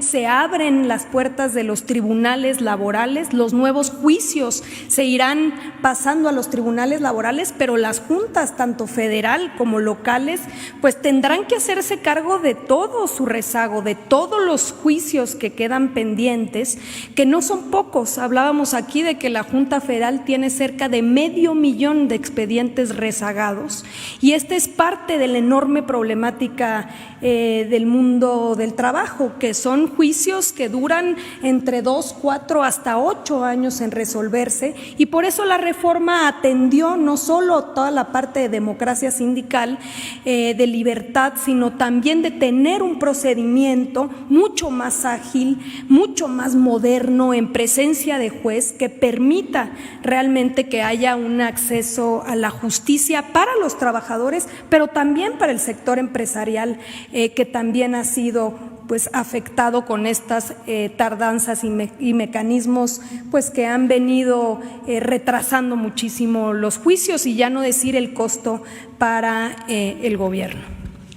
se abren las puertas de los tribunales laborales, los nuevos juicios se irán pasando a los tribunales laborales, pero las juntas, tanto federal como locales, pues tendrán que hacerse cargo de todo su rezago, de todos los juicios que quedan pendientes, que no son pocos. Hablábamos aquí de que la Junta Federal tiene cerca de 500,000 de expedientes rezagados, y esta es parte de la enorme problemática del mundo del trabajo, que son juicios que duran entre 2, 4 hasta 8 años en resolverse, y por eso la reforma atendió no solo toda la parte de democracia sindical, de libertad, sino también de tener un procedimiento mucho más ágil, mucho más moderno, en presencia de juez, que permita realmente que haya un acceso a la justicia para los trabajadores, pero también para el sector empresarial, que también ha sido pues afectado con estas tardanzas y mecanismos pues que han venido retrasando muchísimo los juicios, y ya no decir el costo para el gobierno.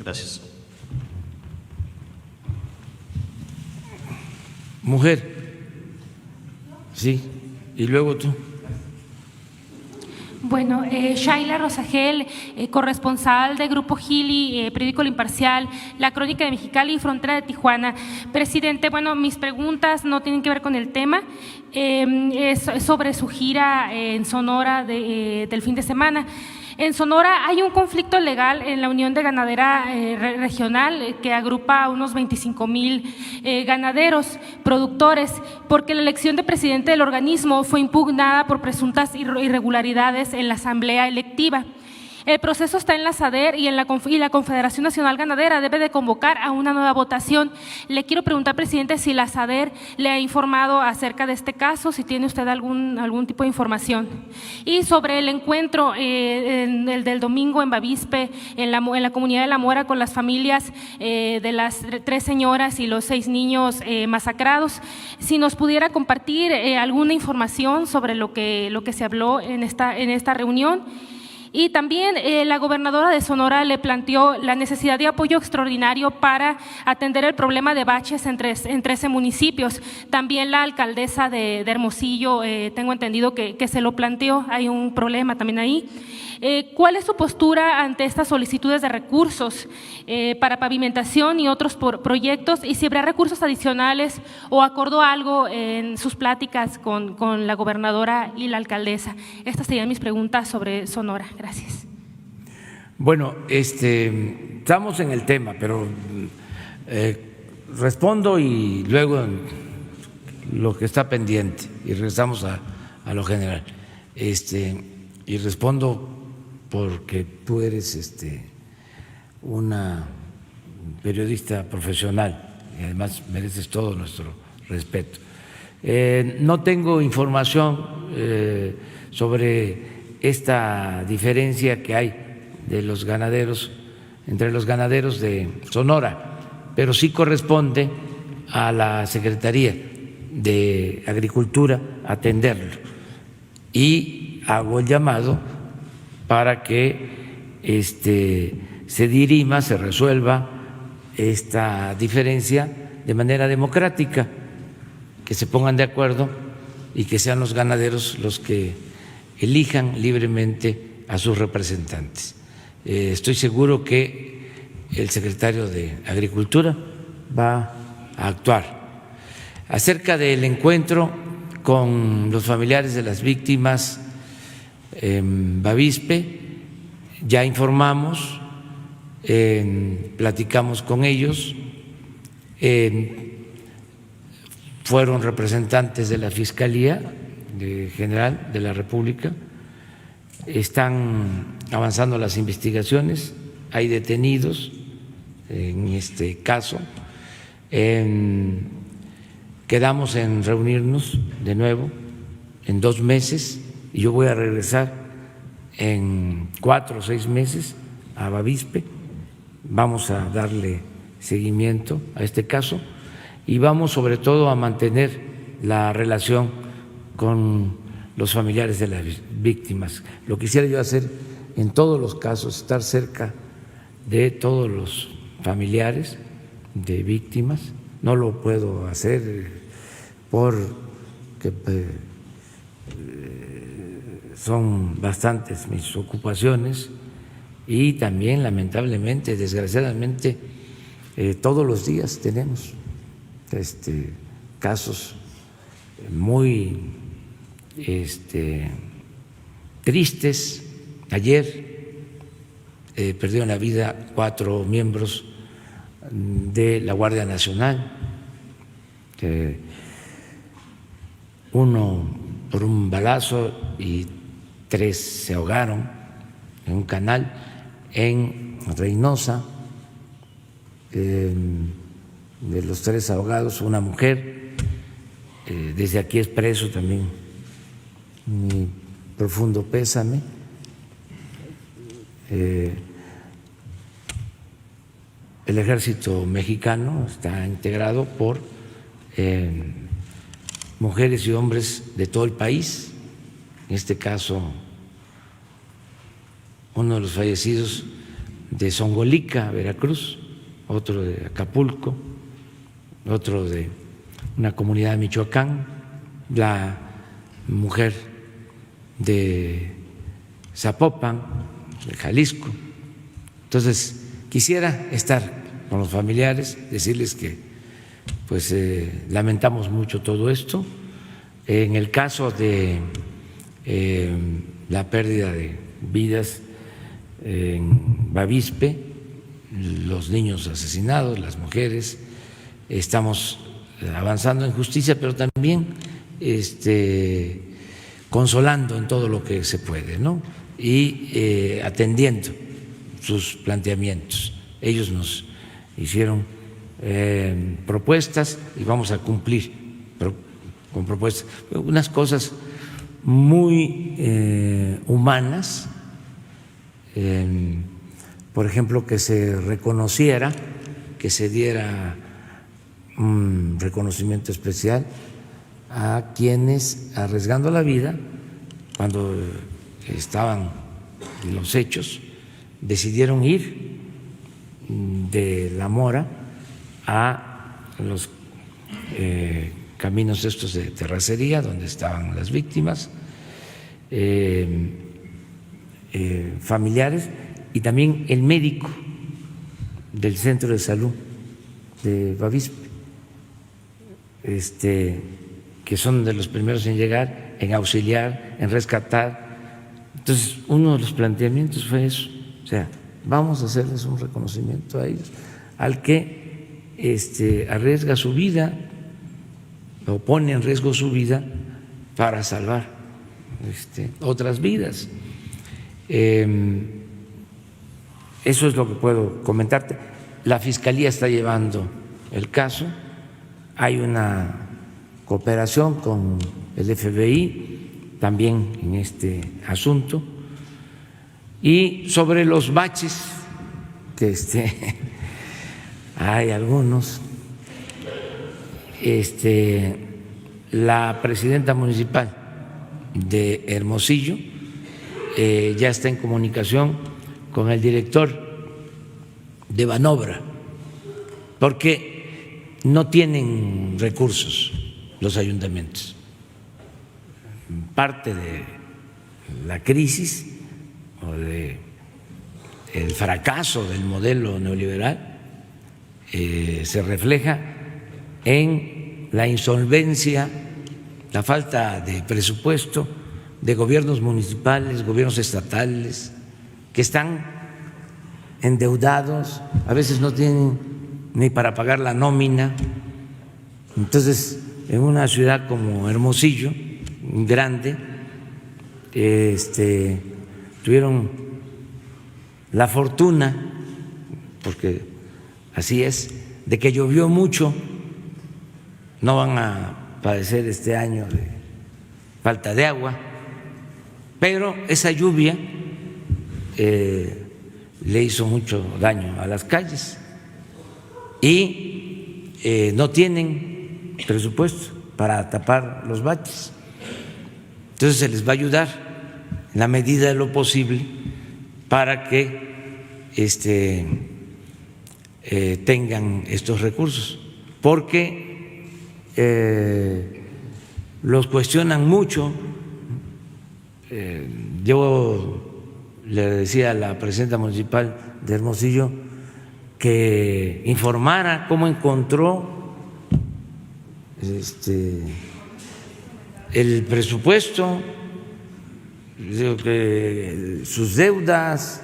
Gracias. Mujer. Sí, y luego tú. Bueno, Shaila Rosagel, corresponsal de Grupo Gili, periódico El Imparcial, La Crónica de Mexicali y Frontera de Tijuana. Presidente, bueno, mis preguntas no tienen que ver con el tema, es sobre su gira en Sonora del fin de semana. En Sonora hay un conflicto legal en la Unión de Ganadera Regional que agrupa a unos 25,000 ganaderos, productores, porque la elección de presidente del organismo fue impugnada por presuntas irregularidades en la asamblea electiva. El proceso está en la SADER y la Confederación Nacional Ganadera debe de convocar a una nueva votación. Le quiero preguntar, presidente, si la SADER le ha informado acerca de este caso, si tiene usted algún tipo de información. Y sobre el encuentro el del domingo en Bavispe, en la comunidad de La Mora, con las familias de las 3 señoras y los 6 niños masacrados, si nos pudiera compartir alguna información sobre lo que se habló en esta reunión. Y también la gobernadora de Sonora le planteó la necesidad de apoyo extraordinario para atender el problema de baches en 13 municipios. También la alcaldesa de Hermosillo, tengo entendido que se lo planteó, hay un problema también ahí. ¿Cuál es su postura ante estas solicitudes de recursos para pavimentación y otros proyectos? Y si habrá recursos adicionales o acordó algo en sus pláticas con la gobernadora y la alcaldesa. Estas serían mis preguntas sobre Sonora. Gracias. Bueno, estamos en el tema, pero respondo y luego lo que está pendiente y regresamos a lo general. Y respondo porque tú eres una periodista profesional y además mereces todo nuestro respeto. No tengo información sobre esta diferencia que hay de los ganaderos, entre los ganaderos de Sonora, pero sí corresponde a la Secretaría de Agricultura atenderlo, y hago el llamado para que se dirima, se resuelva esta diferencia de manera democrática, que se pongan de acuerdo y que sean los ganaderos los que elijan libremente a sus representantes. Estoy seguro que el secretario de Agricultura va a actuar. Acerca del encuentro con los familiares de las víctimas en Bavispe, ya informamos, platicamos con ellos, fueron representantes de la Fiscalía General de la República, están avanzando las investigaciones, hay detenidos en este caso. Quedamos en reunirnos de nuevo en 2 meses y yo voy a regresar en 4 o 6 meses a Bavispe. Vamos a darle seguimiento a este caso y vamos sobre todo a mantener la relación con los familiares de las víctimas. Lo quisiera yo hacer en todos los casos, estar cerca de todos los familiares de víctimas no lo puedo hacer porque son bastantes mis ocupaciones y también lamentablemente, desgraciadamente, todos los días tenemos casos muy tristes. Ayer perdieron la vida 4 miembros de la Guardia Nacional, uno por un balazo y 3 se ahogaron en un canal en Reynosa. De los 3 ahogados, una mujer. Desde aquí expreso también mi profundo pésame. El ejército mexicano está integrado por mujeres y hombres de todo el país. En este caso, uno de los fallecidos de Zongolica, Veracruz, otro de Acapulco, otro de una comunidad de Michoacán, la mujer de Zapopan, de Jalisco. Entonces, quisiera estar con los familiares, decirles que pues lamentamos mucho todo esto. En el caso de la pérdida de vidas en Bavispe, los niños asesinados, las mujeres, estamos avanzando en justicia, pero también consolando en todo lo que se puede, ¿no? Y atendiendo sus planteamientos. Ellos nos hicieron propuestas y vamos a cumplir con propuestas, unas cosas muy humanas, por ejemplo, que se reconociera, que se diera un reconocimiento especial a quienes, arriesgando la vida, cuando estaban los hechos, decidieron ir de La Mora a los caminos estos de terracería donde estaban las víctimas, familiares, y también el médico del centro de salud de Bavispe, que son de los primeros en llegar, en auxiliar, en rescatar. Entonces, uno de los planteamientos fue eso, o sea, vamos a hacerles un reconocimiento a ellos, al que arriesga su vida o pone en riesgo su vida para salvar otras vidas. Eso es lo que puedo comentarte. La Fiscalía está llevando el caso, hay una cooperación con el FBI también en este asunto. Y sobre los baches, que hay algunos, la presidenta municipal de Hermosillo ya está en comunicación con el director de Banobra, porque no tienen recursos los ayuntamientos. Parte de la crisis o de el fracaso del modelo neoliberal se refleja en la insolvencia, la falta de presupuesto de gobiernos municipales, gobiernos estatales, que están endeudados, a veces no tienen ni para pagar la nómina. Entonces, en una ciudad como Hermosillo, grande, tuvieron la fortuna, porque así es, de que llovió mucho. No van a padecer este año de falta de agua, pero esa lluvia le hizo mucho daño a las calles y no tienen presupuesto para tapar los baches. Entonces se les va a ayudar en la medida de lo posible para que tengan estos recursos. porque los cuestionan mucho. Yo le decía a la presidenta municipal de Hermosillo que informara cómo encontró el presupuesto, que sus deudas,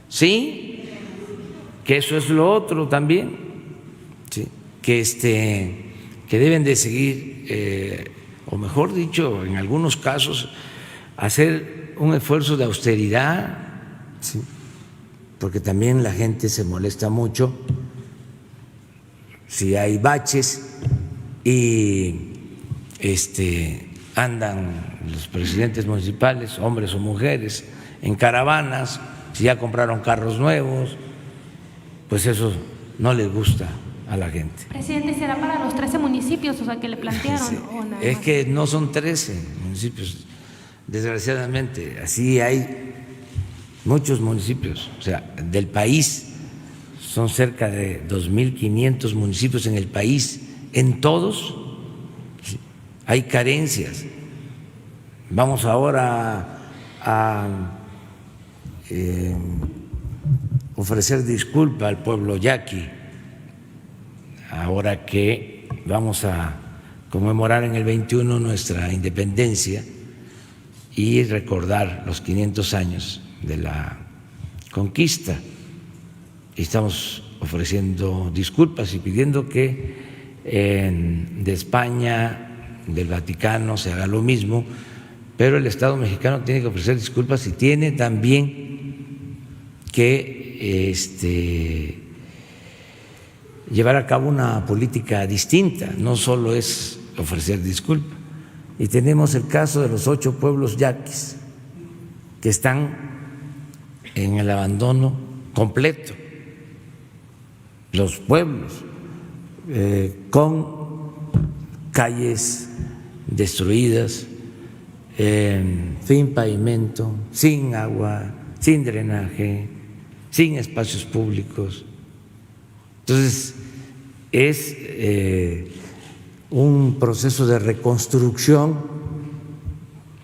sí, que eso es lo otro también, sí, que deben de seguir, o mejor dicho, en algunos casos, hacer un esfuerzo de austeridad, sí, porque también la gente se molesta mucho si hay baches y andan los presidentes municipales, hombres o mujeres, en caravanas, si ya compraron carros nuevos, pues eso no les gusta a la gente. Presidente, ¿será para los 13 municipios, o sea, que le plantearon? Sí. ¿O nada Es más? que no son 13 municipios, desgraciadamente, así hay muchos municipios, o sea, del país, son cerca de 2.500 municipios en el país, en todos hay carencias. Vamos ahora a ofrecer disculpa al pueblo yaqui, ahora que vamos a conmemorar en el 21 nuestra independencia y recordar los 500 años de la conquista. Y estamos ofreciendo disculpas y pidiendo que de España, del Vaticano, se haga lo mismo, pero el Estado mexicano tiene que ofrecer disculpas y tiene también que llevar a cabo una política distinta, no solo es ofrecer disculpas. Y tenemos el caso de los 8 pueblos yaquis que están en el abandono completo, los pueblos con calles destruidas, sin pavimento, sin agua, sin drenaje, sin espacios públicos. Entonces, es un proceso de reconstrucción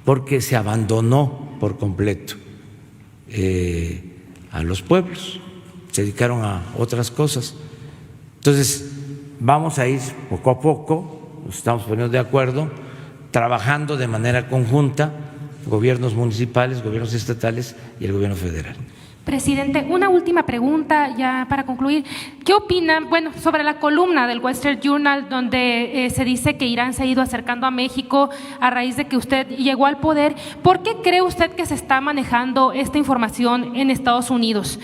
porque se abandonó por completo a los pueblos, se dedicaron a otras cosas. Entonces, vamos a ir poco a poco, nos estamos poniendo de acuerdo, trabajando de manera conjunta, gobiernos municipales, gobiernos estatales y el gobierno federal. Presidente, una última pregunta ya para concluir. ¿Qué opina, sobre la columna del Wall Street Journal donde se dice que Irán se ha ido acercando a México a raíz de que usted llegó al poder? ¿Por qué cree usted que se está manejando esta información en Estados Unidos?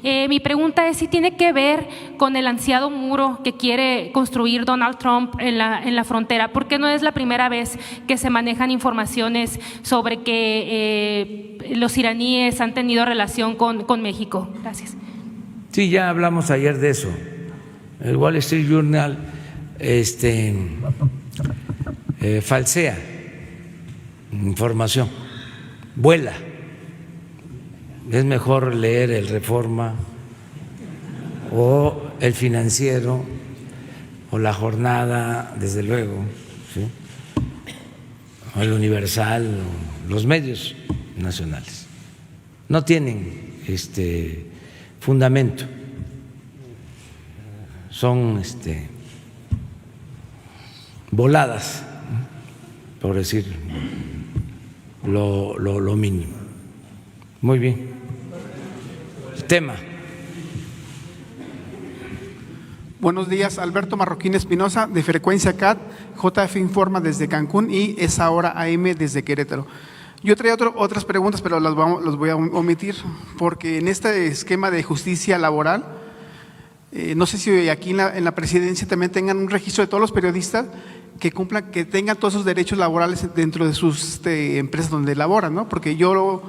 Mi pregunta es si tiene que ver con el ansiado muro que quiere construir Donald Trump en la frontera, porque no es la primera vez que se manejan informaciones sobre que los iraníes han tenido relación con México. Gracias. Sí, ya hablamos ayer de eso. El Wall Street Journal falsea información, vuela. Es mejor leer el Reforma o el Financiero o la Jornada, desde luego, ¿sí? O el Universal, o los medios nacionales. No tienen fundamento, son voladas, por decir lo mínimo. Muy bien. El tema. Buenos días, Alberto Marroquín Espinosa, de Frecuencia CAT, JF Informa desde Cancún y Esa Hora AM desde Querétaro. Yo traía otras preguntas, pero las voy a omitir, porque en este esquema de justicia laboral, no sé si aquí en la presidencia también tengan un registro de todos los periodistas que cumplan, que tengan todos sus derechos laborales dentro de sus empresas donde laboran, ¿no? Porque yo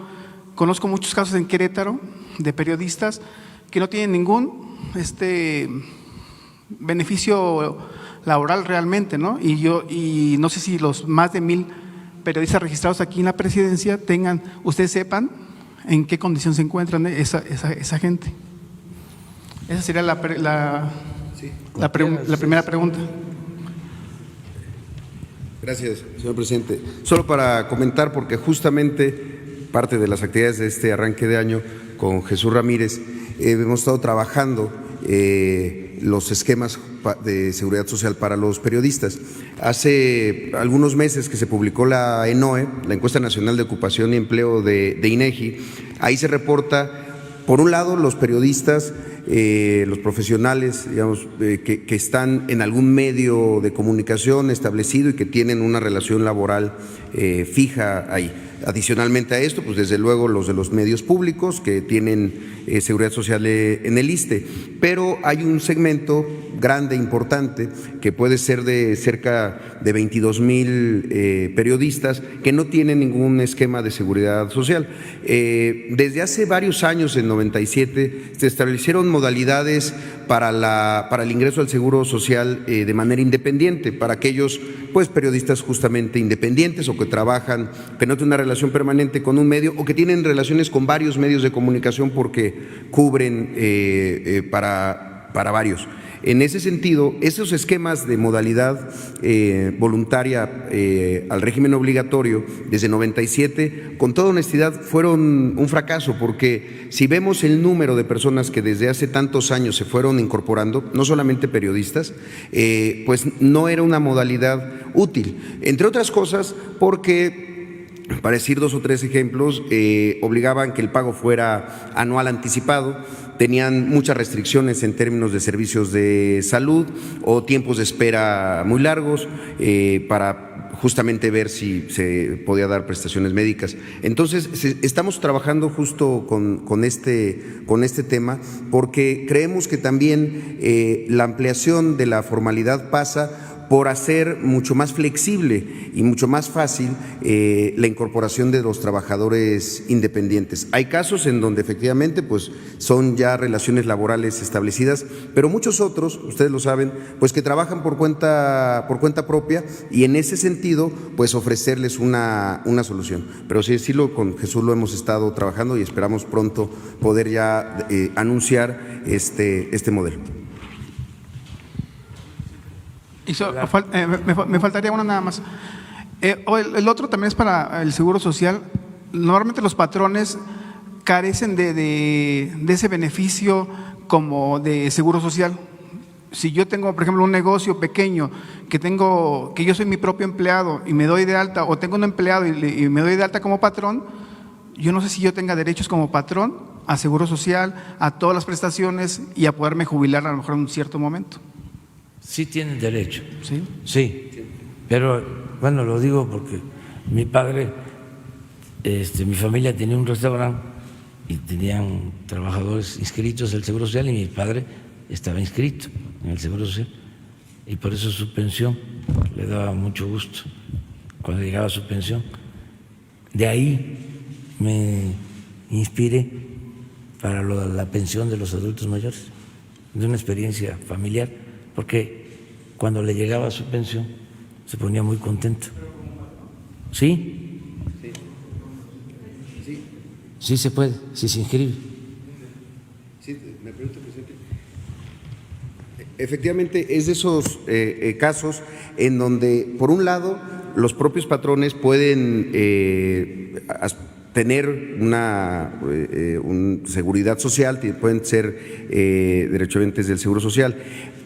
conozco muchos casos en Querétaro de periodistas que no tienen ningún beneficio laboral realmente, ¿no? Y no sé si los más de 1,000 periodistas registrados aquí en la presidencia ustedes sepan en qué condición se encuentran esa gente. Esa sería la primera pregunta. Gracias, señor presidente. Solo para comentar, porque justamente parte de las actividades de este arranque de año con Jesús Ramírez, hemos estado trabajando los esquemas de seguridad social para los periodistas. Hace algunos meses que se publicó la ENOE, la Encuesta Nacional de Ocupación y Empleo de INEGI, ahí se reporta, por un lado, los periodistas, los profesionales, digamos, que están en algún medio de comunicación establecido y que tienen una relación laboral fija ahí. Adicionalmente a esto, pues desde luego los de los medios públicos que tienen seguridad social en el ISSSTE, pero hay un segmento grande, importante, que puede ser de cerca de 22,000 periodistas que no tienen ningún esquema de seguridad social. Desde hace varios años, en 97, se establecieron modalidades para el ingreso al seguro social de manera independiente, para aquellos pues periodistas justamente independientes o que trabajan, que no tienen una relación permanente con un medio o que tienen relaciones con varios medios de comunicación porque cubren para varios. En ese sentido, esos esquemas de modalidad voluntaria al régimen obligatorio desde 97, con toda honestidad, fueron un fracaso, porque si vemos el número de personas que desde hace tantos años se fueron incorporando, no solamente periodistas, pues no era una modalidad útil, entre otras cosas porque, para decir 2 o 3 ejemplos, obligaban que el pago fuera anual anticipado, tenían muchas restricciones en términos de servicios de salud o tiempos de espera muy largos para justamente ver si se podía dar prestaciones médicas. Entonces, estamos trabajando justo con este tema, porque creemos que también la ampliación de la formalidad pasa por hacer mucho más flexible y mucho más fácil la incorporación de los trabajadores independientes. Hay casos en donde efectivamente pues son ya relaciones laborales establecidas, pero muchos otros, ustedes lo saben, pues que trabajan por cuenta propia, y en ese sentido pues ofrecerles una solución. Pero sí, con Jesús lo hemos estado trabajando y esperamos pronto poder ya anunciar este modelo. Me faltaría una nada más. El otro también es para el seguro social. Normalmente los patrones carecen de ese beneficio como de seguro social. Si yo tengo, por ejemplo, un negocio pequeño que yo soy mi propio empleado y me doy de alta, o tengo un empleado y me doy de alta como patrón, yo no sé si yo tenga derechos como patrón a seguro social, a todas las prestaciones y a poderme jubilar a lo mejor en un cierto momento. Sí tienen derecho. ¿Sí? Sí, pero bueno, lo digo porque mi padre, mi familia tenía un restaurante y tenían trabajadores inscritos en el Seguro Social, y mi padre estaba inscrito en el Seguro Social, y por eso su pensión le daba mucho gusto cuando llegaba su pensión. De ahí me inspiré para la pensión de los adultos mayores, de una experiencia familiar, porque cuando le llegaba su pensión se ponía muy contento. ¿Sí? Sí se puede, si se inscribe. Sí, me pregunto, presidente. Efectivamente, es de esos casos en donde, por un lado, los propios patrones pueden tener una seguridad social, pueden ser derechohabientes del Seguro Social.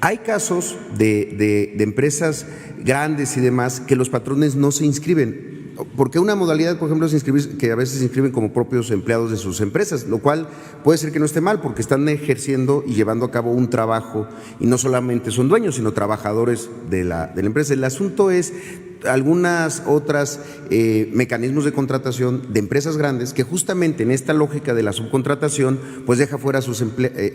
Hay casos de empresas grandes y demás que los patrones no se inscriben, porque una modalidad, por ejemplo, es inscribir, que a veces se inscriben como propios empleados de sus empresas, lo cual puede ser que no esté mal, porque están ejerciendo y llevando a cabo un trabajo, y no solamente son dueños, sino trabajadores de la empresa. El asunto es algunas otras mecanismos de contratación de empresas grandes que justamente en esta lógica de la subcontratación pues deja fuera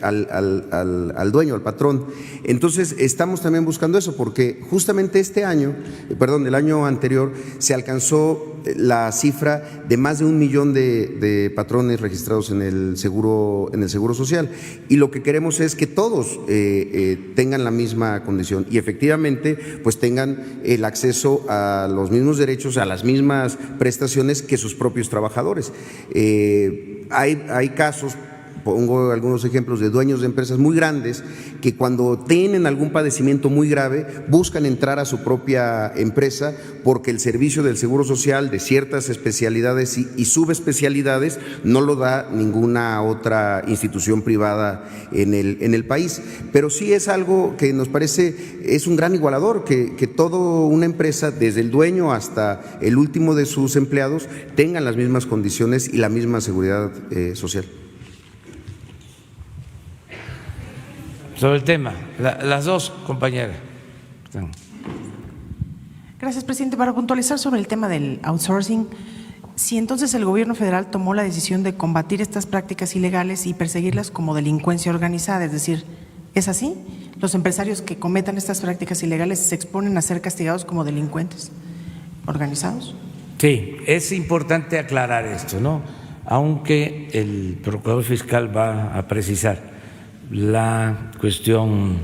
al dueño, al patrón. Entonces estamos también buscando eso, porque justamente el año anterior se alcanzó la cifra de más de 1 millón de patrones registrados en el seguro social, y lo que queremos es que todos tengan la misma condición y efectivamente pues tengan el acceso a los mismos derechos, a las mismas prestaciones que sus propios trabajadores. Hay casos pongo algunos ejemplos de dueños de empresas muy grandes que cuando tienen algún padecimiento muy grave buscan entrar a su propia empresa porque el servicio del Seguro Social de ciertas especialidades y subespecialidades no lo da ninguna otra institución privada en el país. Pero sí es algo que nos parece, es un gran igualador, que toda una empresa, desde el dueño hasta el último de sus empleados, tengan las mismas condiciones y la misma seguridad social. Sobre el tema, las dos compañeras. Gracias, presidente. Para puntualizar sobre el tema del outsourcing, si entonces el gobierno federal tomó la decisión de combatir estas prácticas ilegales y perseguirlas como delincuencia organizada, es decir, ¿es así? ¿Los empresarios que cometan estas prácticas ilegales se exponen a ser castigados como delincuentes organizados? Sí, es importante aclarar esto, ¿no? Aunque el procurador fiscal va a precisar la cuestión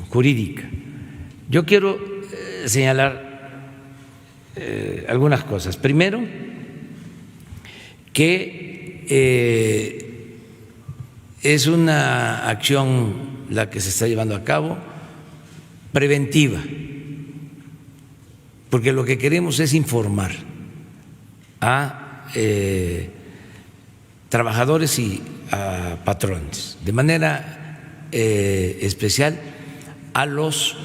jurídica. Yo quiero señalar algunas cosas. Primero, que es una acción la que se está llevando a cabo preventiva, porque lo que queremos es informar a trabajadores y a patrones, de manera especial a los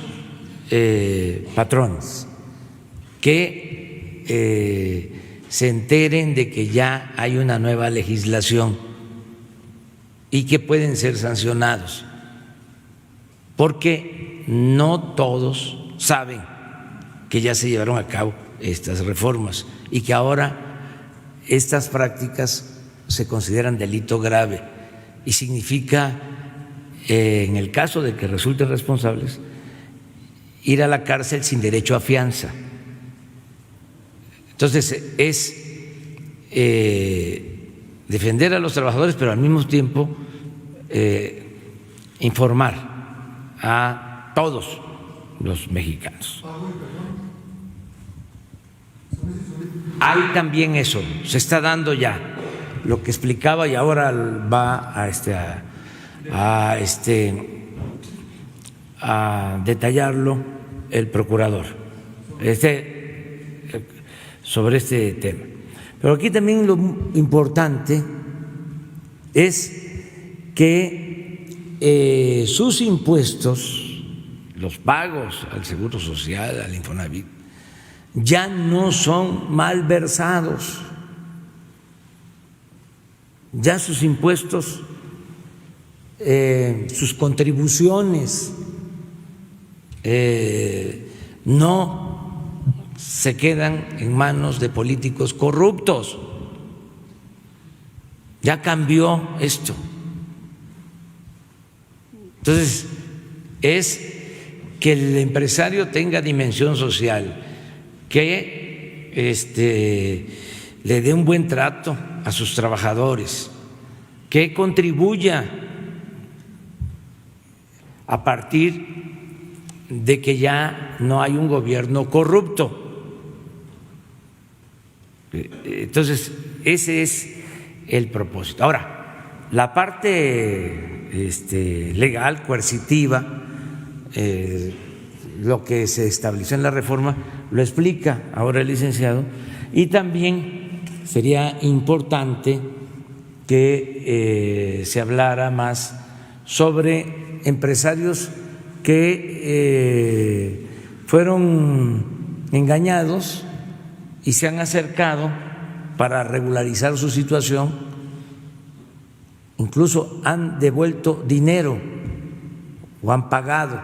patrones, que se enteren de que ya hay una nueva legislación y que pueden ser sancionados, porque no todos saben que ya se llevaron a cabo estas reformas y que ahora estas prácticas se consideran delito grave y significa, en el caso de que resulten responsables, ir a la cárcel sin derecho a fianza. Entonces, es defender a los trabajadores, pero al mismo tiempo informar a todos los mexicanos. Hay también eso, se está dando ya lo que explicaba y ahora va a detallarlo el procurador sobre este tema. Pero aquí también lo importante es que sus impuestos, los pagos al Seguro Social, al Infonavit, ya no son malversados. Ya sus impuestos, sus contribuciones no se quedan en manos de políticos corruptos. Ya cambió esto. Entonces, es que el empresario tenga dimensión social, que le dé un buen trato a sus trabajadores, que contribuya a partir de que ya no hay un gobierno corrupto. Entonces, ese es el propósito. Ahora, la parte legal, coercitiva, lo que se estableció en la reforma, lo explica ahora el licenciado, y también sería importante que se hablara más sobre empresarios que fueron engañados y se han acercado para regularizar su situación, incluso han devuelto dinero o han pagado.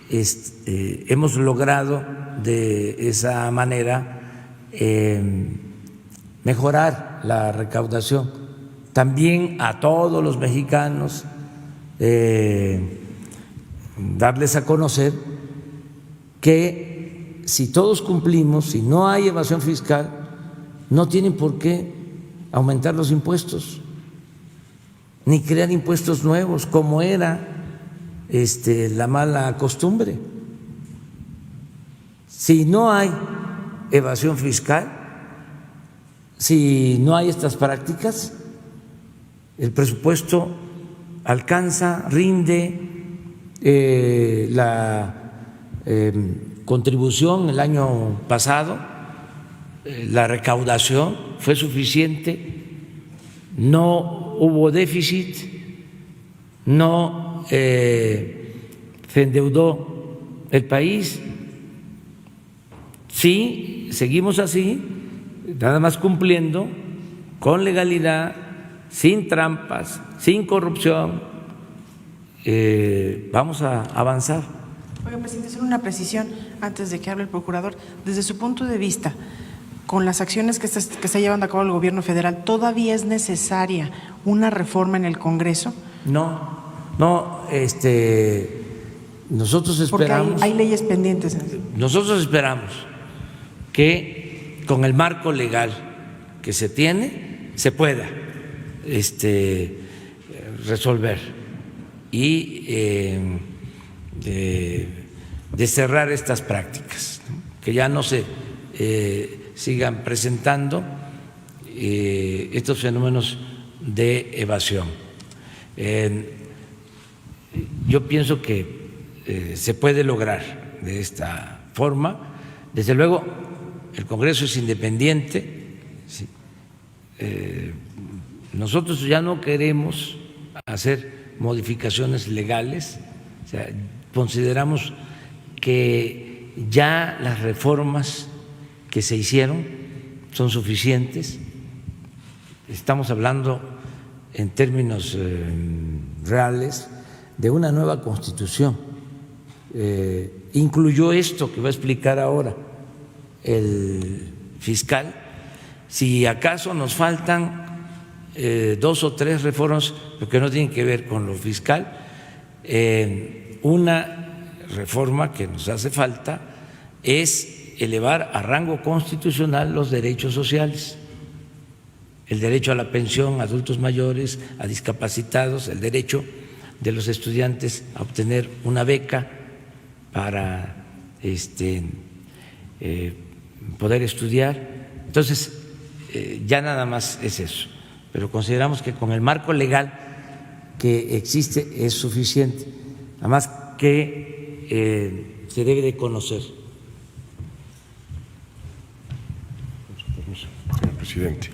Hemos logrado de esa manera mejorar la recaudación. También a todos los mexicanos darles a conocer que si todos cumplimos, si no hay evasión fiscal, no tienen por qué aumentar los impuestos ni crear impuestos nuevos, como era la mala costumbre. Si no hay evasión fiscal, si no hay estas prácticas, el presupuesto alcanza, rinde, la contribución el año pasado, la recaudación fue suficiente, no hubo déficit, no se endeudó el país. Sí, seguimos así, nada más cumpliendo con legalidad, sin trampas, sin corrupción, vamos a avanzar. Oiga, presidente, solo una precisión antes de que hable el procurador. Desde su punto de vista, con las acciones que está llevando a cabo el gobierno federal, ¿todavía es necesaria una reforma en el Congreso? No, nosotros esperamos. Porque hay leyes pendientes. Nosotros esperamos que con el marco legal que se tiene se pueda resolver y desterrar estas prácticas, que ya no se sigan presentando estos fenómenos de evasión. Yo pienso que se puede lograr de esta forma. Desde luego, el Congreso es independiente. ¿Sí? Nosotros ya no queremos hacer modificaciones legales, o sea, consideramos que ya las reformas que se hicieron son suficientes. Estamos hablando en términos reales de una nueva Constitución. Incluyó esto que va a explicar ahora el fiscal. Si acaso nos faltan 2 o 3 reformas, porque no tienen que ver con lo fiscal, una reforma que nos hace falta es elevar a rango constitucional los derechos sociales, el derecho a la pensión a adultos mayores, a discapacitados, el derecho de los estudiantes a obtener una beca para poder estudiar. Entonces, ya nada más es eso, pero consideramos que con el marco legal que existe es suficiente, además que se debe de conocer. Señor presidente,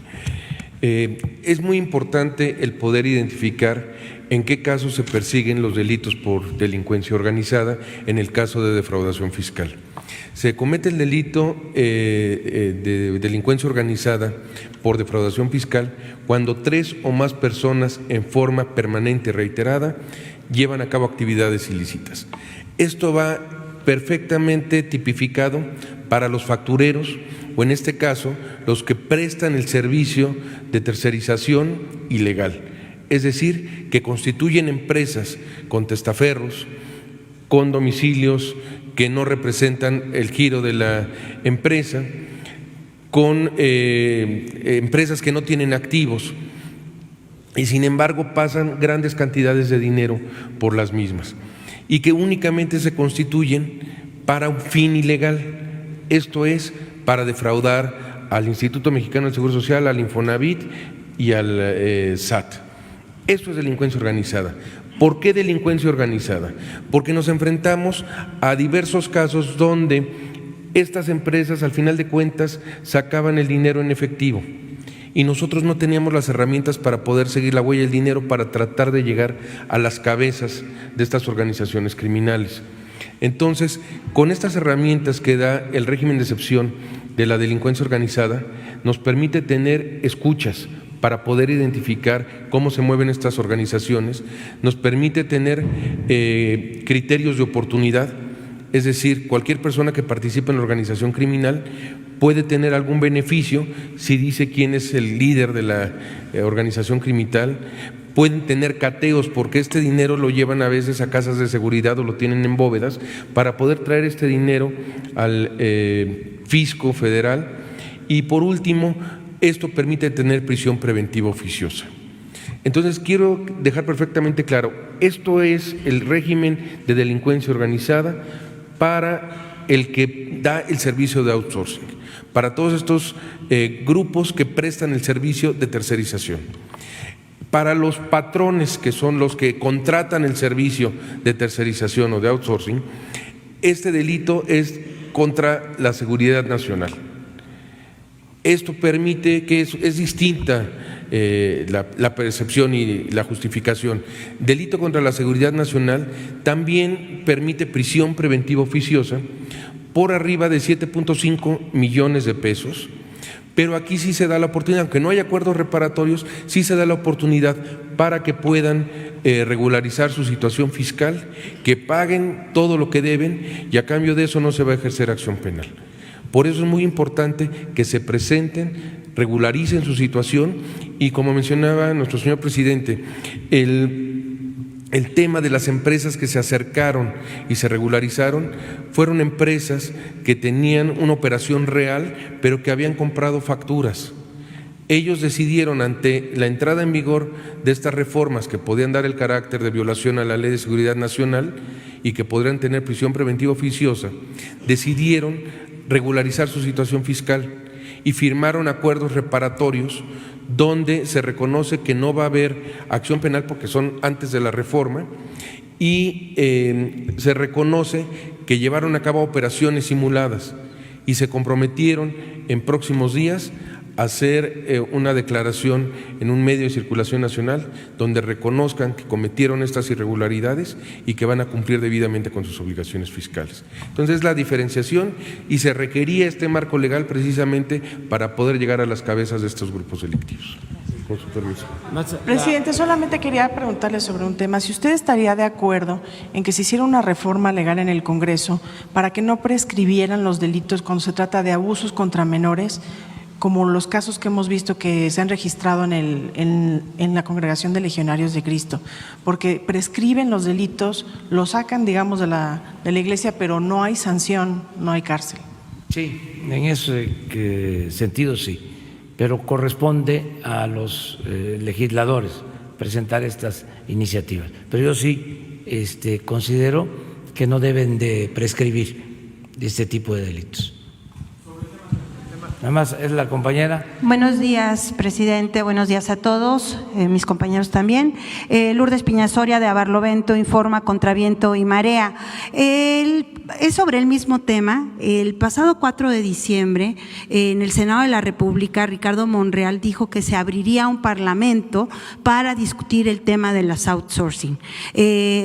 es muy importante el poder identificar en qué casos se persiguen los delitos por delincuencia organizada en el caso de defraudación fiscal. Se comete el delito de delincuencia organizada por defraudación fiscal cuando 3 o más personas en forma permanente y reiterada llevan a cabo actividades ilícitas. Esto va perfectamente tipificado para los factureros o, en este caso, los que prestan el servicio de tercerización ilegal, es decir, que constituyen empresas con testaferros, con domicilios que no representan el giro de la empresa, con empresas que no tienen activos y sin embargo pasan grandes cantidades de dinero por las mismas y que únicamente se constituyen para un fin ilegal, esto es, para defraudar al Instituto Mexicano del Seguro Social, al Infonavit y al SAT. Esto es delincuencia organizada. ¿Por qué delincuencia organizada? Porque nos enfrentamos a diversos casos donde estas empresas, al final de cuentas, sacaban el dinero en efectivo y nosotros no teníamos las herramientas para poder seguir la huella del dinero para tratar de llegar a las cabezas de estas organizaciones criminales. Entonces, con estas herramientas que da el régimen de excepción de la delincuencia organizada, nos permite tener escuchas para poder identificar cómo se mueven estas organizaciones, nos permite tener criterios de oportunidad, es decir, cualquier persona que participe en la organización criminal puede tener algún beneficio si dice quién es el líder de la organización criminal. Pueden tener cateos porque este dinero lo llevan a veces a casas de seguridad o lo tienen en bóvedas para poder traer este dinero al fisco federal. Y por último, esto permite tener prisión preventiva oficiosa. Entonces quiero dejar perfectamente claro, esto es el régimen de delincuencia organizada para el que da el servicio de outsourcing, para todos estos grupos que prestan el servicio de tercerización. Para los patrones, que son los que contratan el servicio de tercerización o de outsourcing, este delito es contra la seguridad nacional. Esto permite que es distinta la percepción y la justificación. Delito contra la seguridad nacional también permite prisión preventiva oficiosa por arriba de 7.5 millones de pesos, pero aquí sí se da la oportunidad, aunque no hay acuerdos reparatorios, sí se da la oportunidad para que puedan regularizar su situación fiscal, que paguen todo lo que deben y a cambio de eso no se va a ejercer acción penal. Por eso es muy importante que se presenten, regularicen su situación y, como mencionaba nuestro señor presidente, el tema de las empresas que se acercaron y se regularizaron fueron empresas que tenían una operación real, pero que habían comprado facturas. Ellos decidieron, ante la entrada en vigor de estas reformas que podían dar el carácter de violación a la Ley de Seguridad Nacional y que podrían tener prisión preventiva oficiosa, decidieron regularizar su situación fiscal y firmaron acuerdos reparatorios donde se reconoce que no va a haber acción penal porque son antes de la reforma y se reconoce que llevaron a cabo operaciones simuladas y se comprometieron en próximos días a hacer una declaración en un medio de circulación nacional donde reconozcan que cometieron estas irregularidades y que van a cumplir debidamente con sus obligaciones fiscales. Entonces, la diferenciación, y se requería este marco legal precisamente para poder llegar a las cabezas de estos grupos delictivos. Con su permiso. Presidente, solamente quería preguntarle sobre un tema. Si usted estaría de acuerdo en que se hiciera una reforma legal en el Congreso para que no prescribieran los delitos cuando se trata de abusos contra menores, como los casos que hemos visto que se han registrado en la Congregación de Legionarios de Cristo, porque prescriben los delitos, los sacan, digamos, de la iglesia, pero no hay sanción, no hay cárcel. Sí, en ese sentido sí, pero corresponde a los legisladores presentar estas iniciativas. Pero yo sí considero que no deben de prescribir este tipo de delitos. Nada más es la compañera. Buenos días, presidente. Buenos días a todos, mis compañeros también. Lourdes Piñasoria de Barlovento informa contra viento y marea. Es sobre el mismo tema. El pasado 4 de diciembre, en el Senado de la República, Ricardo Monreal dijo que se abriría un parlamento para discutir el tema de las outsourcing.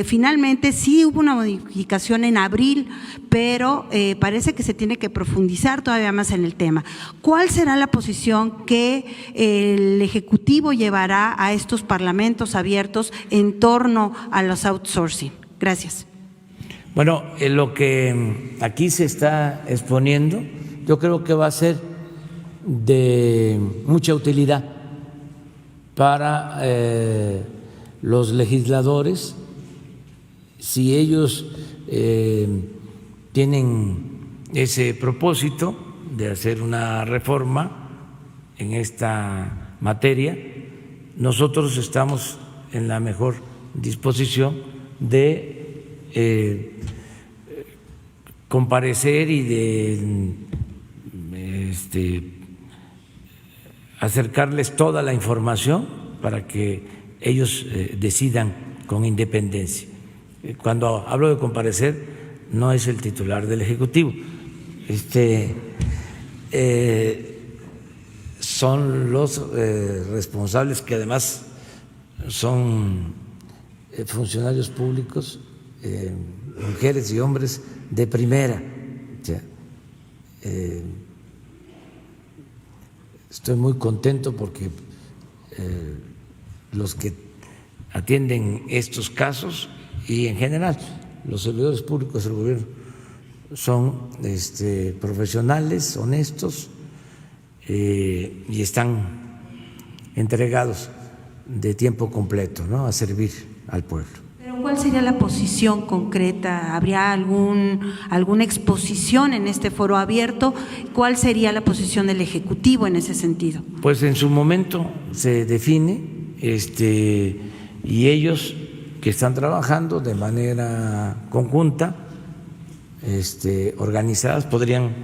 Finalmente sí hubo una modificación en abril, pero parece que se tiene que profundizar todavía más en el tema. ¿Cuál será la posición que el Ejecutivo llevará a estos parlamentos abiertos en torno a los outsourcing? Gracias. Bueno, lo que aquí se está exponiendo, yo creo que va a ser de mucha utilidad para los legisladores si ellos tienen ese propósito de hacer una reforma en esta materia. Nosotros estamos en la mejor disposición de comparecer y de acercarles toda la información para que ellos decidan con independencia. Cuando hablo de comparecer, no es el titular del Ejecutivo. Son los responsables, que además son funcionarios públicos, mujeres y hombres de primera. Estoy muy contento porque los que atienden estos casos y en general los servidores públicos del gobierno son profesionales, honestos y están entregados de tiempo completo, ¿no?, a servir al pueblo. ¿Pero cuál sería la posición concreta? ¿Habría alguna exposición en este foro abierto? ¿Cuál sería la posición del Ejecutivo en ese sentido? Pues en su momento se define y ellos que están trabajando de manera conjunta organizadas podrían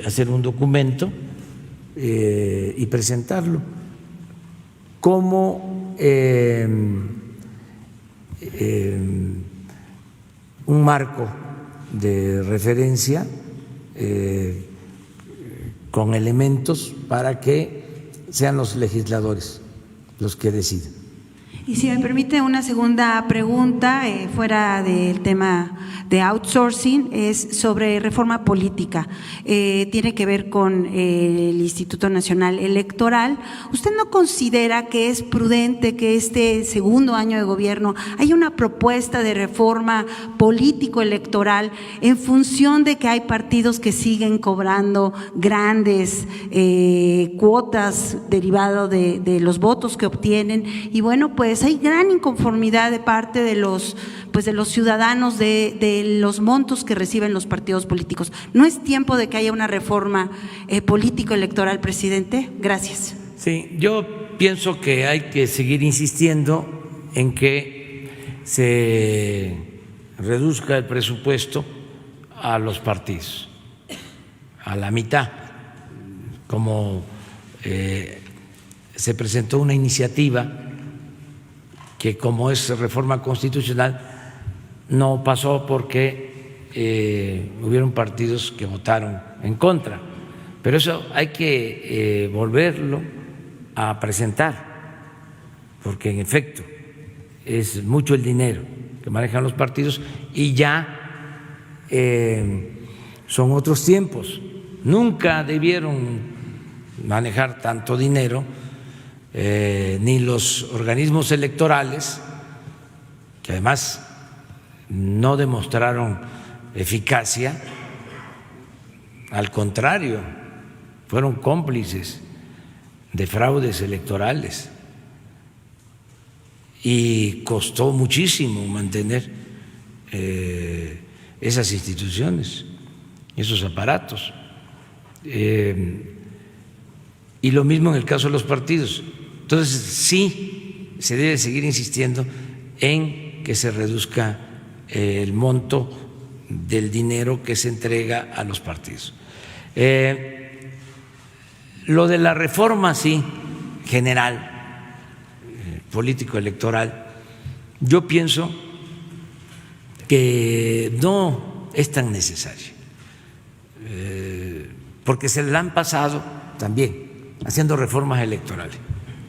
hacer un documento y presentarlo como un marco de referencia con elementos para que sean los legisladores los que deciden. Y si me permite una segunda pregunta, fuera del tema de outsourcing, es sobre reforma política. Tiene que ver con el Instituto Nacional Electoral. ¿Usted no considera que es prudente que este segundo año de gobierno haya una propuesta de reforma político-electoral en función de que hay partidos que siguen cobrando grandes cuotas derivado de los votos que obtienen? Y bueno, pues hay gran inconformidad de parte de los ciudadanos de los montos que reciben los partidos políticos. ¿No es tiempo de que haya una reforma político-electoral, presidente? Gracias. Sí, yo pienso que hay que seguir insistiendo en que se reduzca el presupuesto a los partidos, a la mitad, como se presentó una iniciativa que, como es reforma constitucional, no pasó porque hubieron partidos que votaron en contra. Pero eso hay que volverlo a presentar, porque en efecto es mucho el dinero que manejan los partidos y ya son otros tiempos. Nunca debieron manejar tanto dinero, ni los organismos electorales, que además no demostraron eficacia, al contrario, fueron cómplices de fraudes electorales y costó muchísimo mantener esas instituciones, esos aparatos. Y lo mismo en el caso de los partidos. Entonces, sí, se debe seguir insistiendo en que se reduzca el monto del dinero que se entrega a los partidos. Lo de la reforma, sí, general, político-electoral, yo pienso que no es tan necesario, porque se le han pasado también haciendo reformas electorales.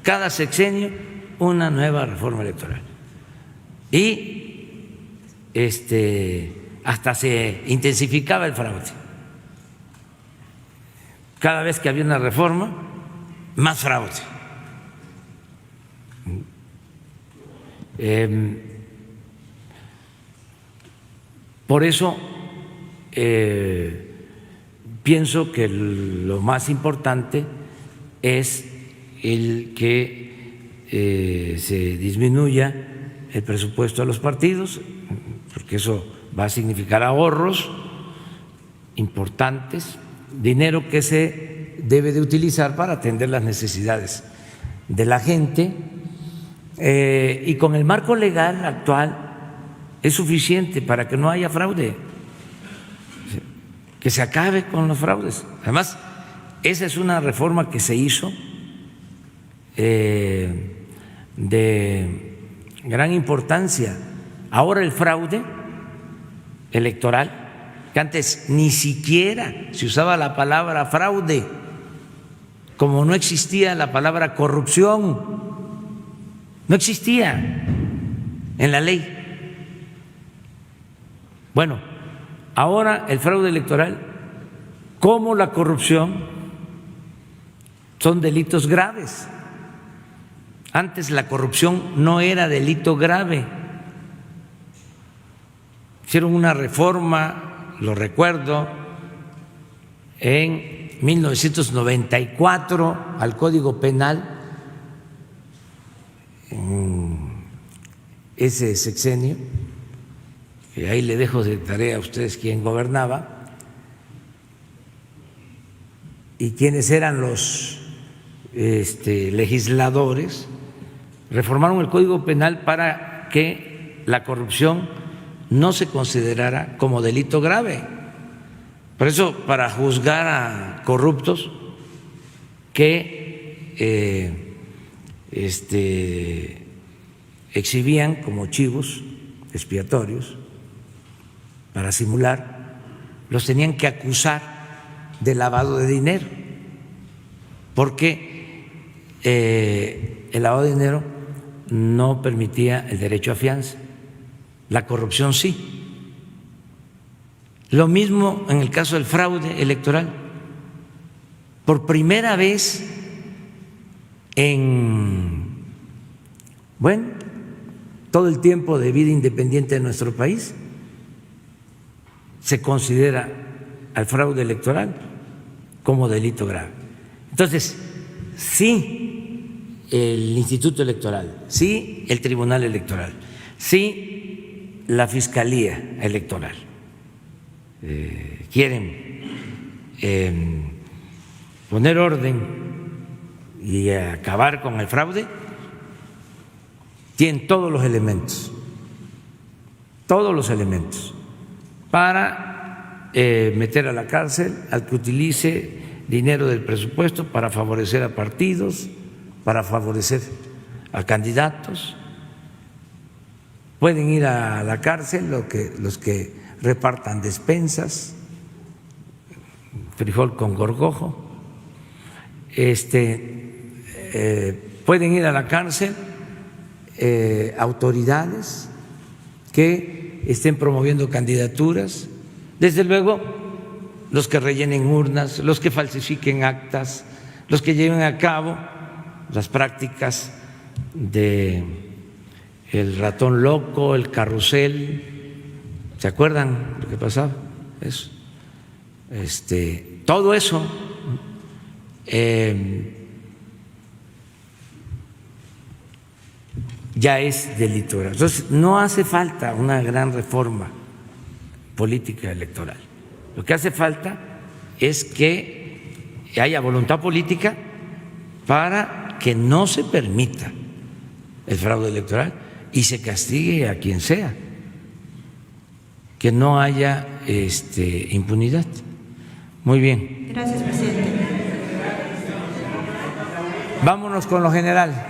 Cada sexenio una nueva reforma electoral. Y hasta se intensificaba el fraude. Cada vez que había una reforma, más fraude. Por eso pienso que lo más importante es el que se disminuya el presupuesto a los partidos, porque eso va a significar ahorros importantes, dinero que se debe de utilizar para atender las necesidades de la gente, y con el marco legal actual es suficiente para que no haya fraude, que se acabe con los fraudes. Además, esa es una reforma que se hizo de gran importancia. Ahora el fraude electoral, que antes ni siquiera se usaba la palabra fraude, como no existía la palabra corrupción, no existía en la ley. Bueno, ahora el fraude electoral, como la corrupción, son delitos graves. Antes la corrupción no era delito grave. Hicieron una reforma, lo recuerdo, en 1994 al Código Penal, en ese sexenio, que ahí le dejo de tarea a ustedes quién gobernaba y quiénes eran los legisladores. Reformaron el Código Penal para que la corrupción no se considerara como delito grave. Por eso, para juzgar a corruptos que exhibían como chivos expiatorios para simular, los tenían que acusar de lavado de dinero, porque el lavado de dinero no permitía el derecho a fianza, la corrupción sí. Lo mismo en el caso del fraude electoral. Por primera vez en, todo el tiempo de vida independiente de nuestro país, se considera al fraude electoral como delito grave. Entonces, sí el Instituto Electoral, sí el Tribunal Electoral, sí la Fiscalía Electoral quieren poner orden y acabar con el fraude, tienen todos los elementos para meter a la cárcel al que utilice dinero del presupuesto para favorecer a partidos, para favorecer a candidatos. Pueden ir a la cárcel los que repartan despensas, frijol con gorgojo. Pueden ir a la cárcel autoridades que estén promoviendo candidaturas, desde luego los que rellenen urnas, los que falsifiquen actas, los que lleven a cabo las prácticas de el ratón loco, el carrusel. ¿Se acuerdan lo que pasaba? Eso. Todo eso ya es delito grave. Entonces, no hace falta una gran reforma política electoral. Lo que hace falta es que haya voluntad política para que no se permita el fraude electoral y se castigue a quien sea, que no haya impunidad. Muy bien. Gracias, presidente. Vámonos con lo general.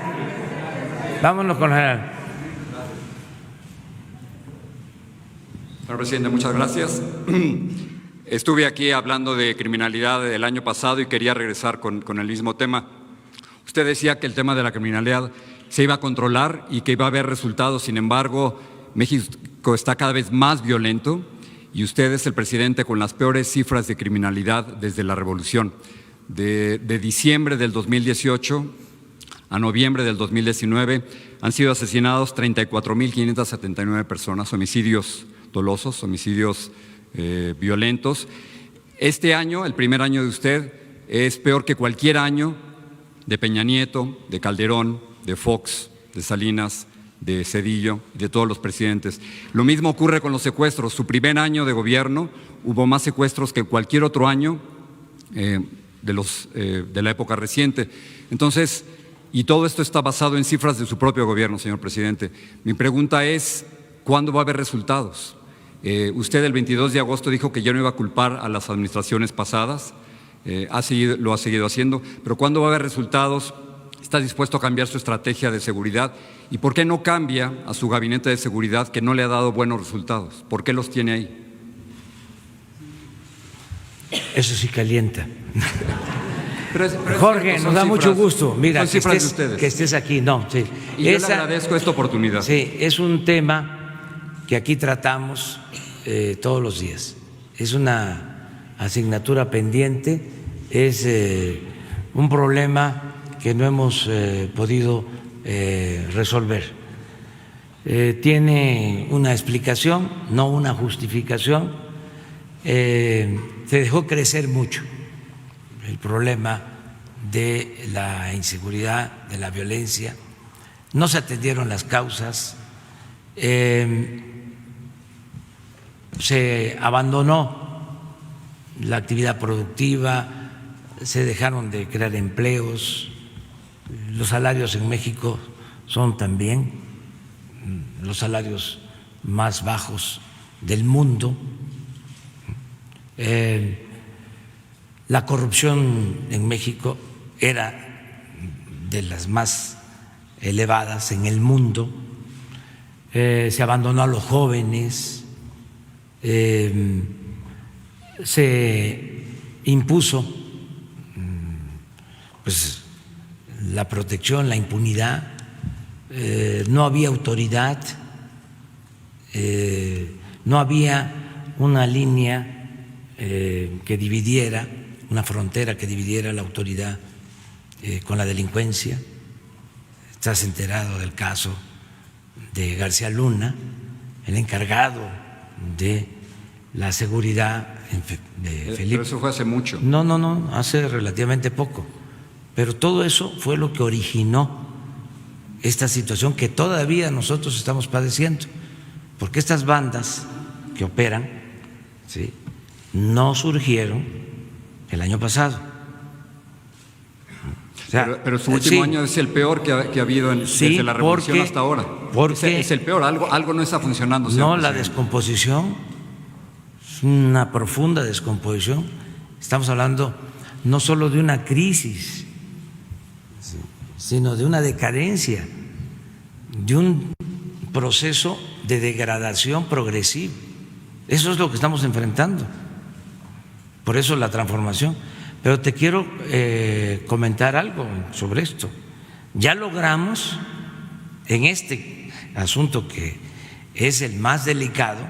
Señor presidente, muchas gracias. Estuve aquí hablando de criminalidad del año pasado y quería regresar con el mismo tema. Usted decía que el tema de la criminalidad se iba a controlar y que iba a haber resultados. Sin embargo, México está cada vez más violento y usted es el presidente con las peores cifras de criminalidad desde la revolución. De diciembre del 2018 a noviembre del 2019 han sido asesinados 34.579 personas, homicidios dolosos, homicidios violentos. Este año, el primer año de usted, es peor que cualquier año de Peña Nieto, de Calderón, de Fox, de Salinas, de Zedillo, de todos los presidentes. Lo mismo ocurre con los secuestros. Su primer año de gobierno hubo más secuestros que cualquier otro año de la época reciente. Entonces, y todo esto está basado en cifras de su propio gobierno, señor presidente. Mi pregunta es, ¿cuándo va a haber resultados? Usted el 22 de agosto dijo que ya no iba a culpar a las administraciones pasadas, lo ha seguido haciendo, pero ¿cuándo va a haber resultados? ¿Está dispuesto a cambiar su estrategia de seguridad? ¿Y por qué no cambia a su gabinete de seguridad que no le ha dado buenos resultados? ¿Por qué los tiene ahí? Eso sí calienta. Pero Jorge, nos da mucho gusto. Mira, que estés aquí. No, sí. Y yo le agradezco esta oportunidad. Sí, es un tema que aquí tratamos todos los días. Es una asignatura pendiente, es un problema que no hemos podido resolver. Tiene una explicación, no una justificación. Se dejó crecer mucho el problema de la inseguridad, de la violencia. No se atendieron las causas. Se abandonó la actividad productiva, se dejaron de crear empleos. Los salarios en México son también los salarios más bajos del mundo. La corrupción en México era de las más elevadas en el mundo. Se abandonó a los jóvenes, se impuso pues la protección, la impunidad, no había autoridad, no había una línea que dividiera, una frontera que dividiera la autoridad con la delincuencia. Estás enterado del caso de García Luna, el encargado de la seguridad de Felipe. Pero eso fue hace mucho. No, hace relativamente poco. Pero todo eso fue lo que originó esta situación que todavía nosotros estamos padeciendo, porque estas bandas que operan, ¿sí?, no surgieron el año pasado. O sea, pero su último año es el peor que ha habido desde la revolución hasta ahora. Porque es el peor, algo no está funcionando. No, la descomposición es una profunda descomposición. Estamos hablando no solo de una crisis, sino de una decadencia, de un proceso de degradación progresiva. Eso es lo que estamos enfrentando. Por eso la transformación. Pero te quiero comentar algo sobre esto. Ya logramos, en este asunto que es el más delicado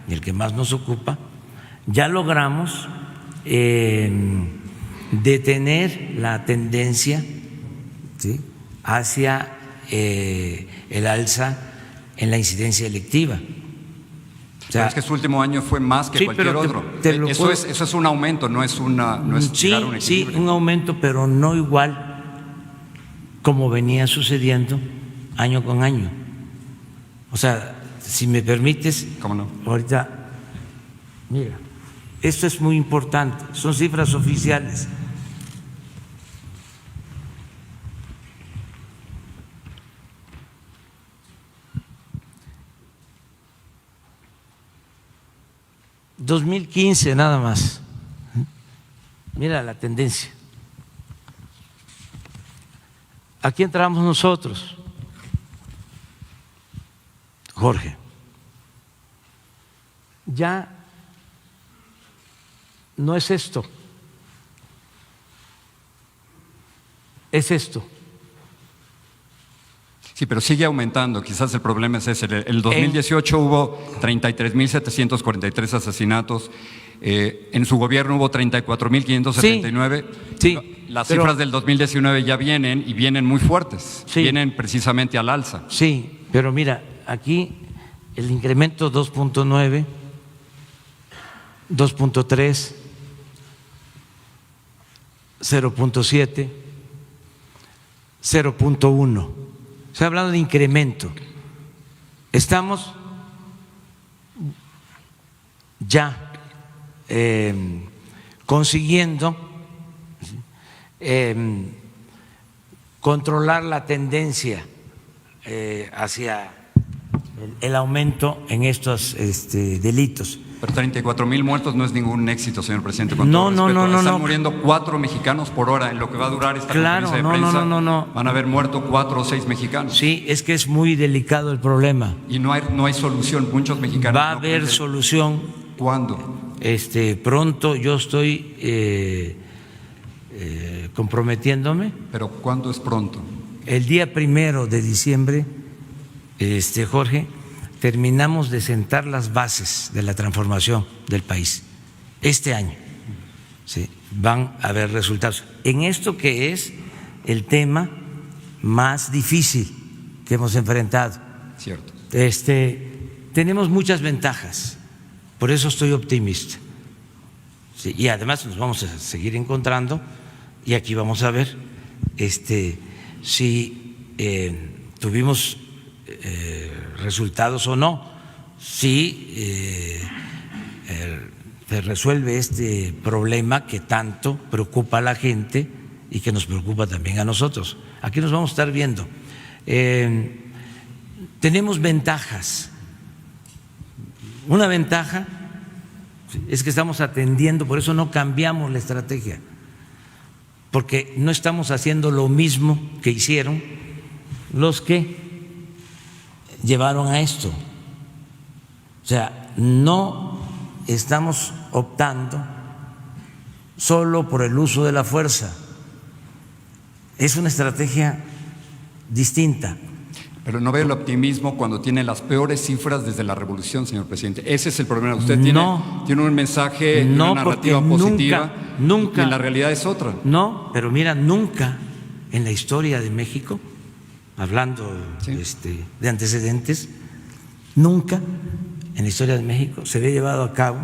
y el que más nos ocupa, ya logramos detener la tendencia, ¿sí?, hacia el alza en la incidencia delictiva. O sea, es que su último año fue más que cualquier otro. Eso es un aumento, no es llegar a un equilibrio. Sí, un aumento, pero no igual como venía sucediendo año con año. O sea, si me permites, ¿cómo no? Ahorita, mira, esto es muy importante, son cifras oficiales. ...2015 nada más. Mira la tendencia. Aquí entramos nosotros, Jorge. Ya no es esto, es esto. Sí, pero sigue aumentando. Quizás el problema es ese. El 2018 hubo 33.743 asesinatos. En su gobierno hubo 34.579. Sí, las cifras del 2019 ya vienen y vienen muy fuertes. Sí. Vienen precisamente al alza. Sí, pero mira, aquí el incremento 2.9, 2.3, 0.7, 0.1. Estoy hablando de incremento. Estamos ya consiguiendo controlar la tendencia hacia el aumento en estos delitos. Pero 34.000 muertos no es ningún éxito, señor presidente. No. Están muriendo 4 mexicanos por hora en lo que va a durar esta conferencia de prensa. No. Van a haber muerto 4 o 6 mexicanos. Sí, es que es muy delicado el problema. Y no hay solución. Muchos mexicanos. Va a haber solución. ¿Cuándo? Pronto. Yo estoy comprometiéndome. ¿Pero cuándo es pronto? El día 1 de diciembre, Jorge, terminamos de sentar las bases de la transformación del país. Este año, ¿sí?, van a haber resultados. En esto que es el tema más difícil que hemos enfrentado. Cierto. Tenemos muchas ventajas, por eso estoy optimista. Sí, y además nos vamos a seguir encontrando y aquí vamos a ver si tuvimos resultados o no, si se resuelve este problema que tanto preocupa a la gente y que nos preocupa también a nosotros. Aquí nos vamos a estar viendo. Tenemos ventajas Una ventaja es que estamos atendiendo, por eso no cambiamos la estrategia, porque no estamos haciendo lo mismo que hicieron los que llevaron a esto. O sea, no estamos optando solo por el uso de la fuerza, es una estrategia distinta. Pero no veo el optimismo cuando tiene las peores cifras desde la revolución, señor presidente. Ese es el problema. Usted tiene un mensaje, una narrativa positiva, nunca, y la realidad es otra. No, pero mira, nunca en la historia de México, hablando de antecedentes, nunca en la historia de México se había llevado a cabo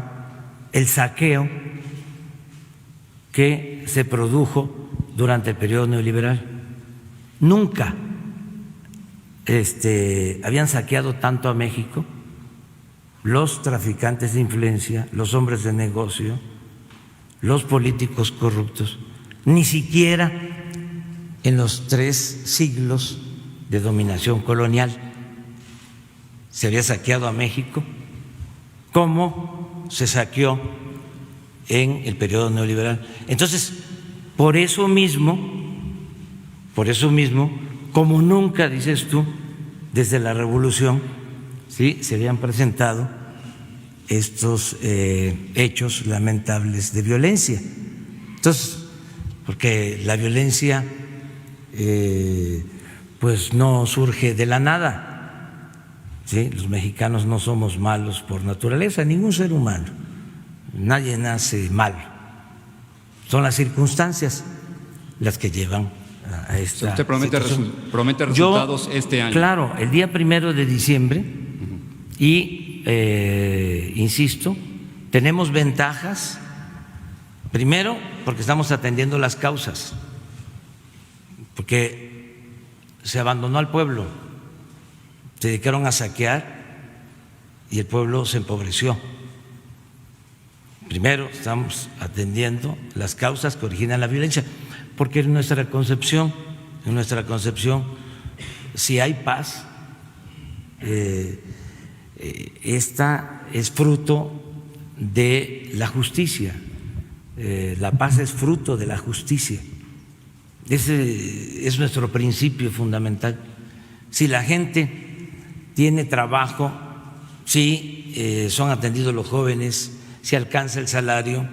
el saqueo que se produjo durante el periodo neoliberal. Nunca habían saqueado tanto a México los traficantes de influencia, los hombres de negocio, los políticos corruptos, ni siquiera en los 3 siglos de dominación colonial se había saqueado a México como se saqueó en el periodo neoliberal. Entonces, por eso mismo, como nunca, dices tú, desde la revolución, ¿sí?, se habían presentado estos hechos lamentables de violencia. Entonces, porque la violencia pues no surge de la nada, ¿sí? Los mexicanos no somos malos por naturaleza, ningún ser humano, nadie nace malo, son las circunstancias las que llevan a esta Usted promete resultados este año. Claro, el día 1 de diciembre, y insisto, tenemos ventajas. Primero, porque estamos atendiendo las causas, porque se abandonó al pueblo, se dedicaron a saquear y el pueblo se empobreció. Primero, estamos atendiendo las causas que originan la violencia, porque en nuestra concepción, si hay paz, esta es fruto de la justicia. La paz es fruto de la justicia. Ese es nuestro principio fundamental. Si la gente tiene trabajo, si son atendidos los jóvenes, si alcanza el salario,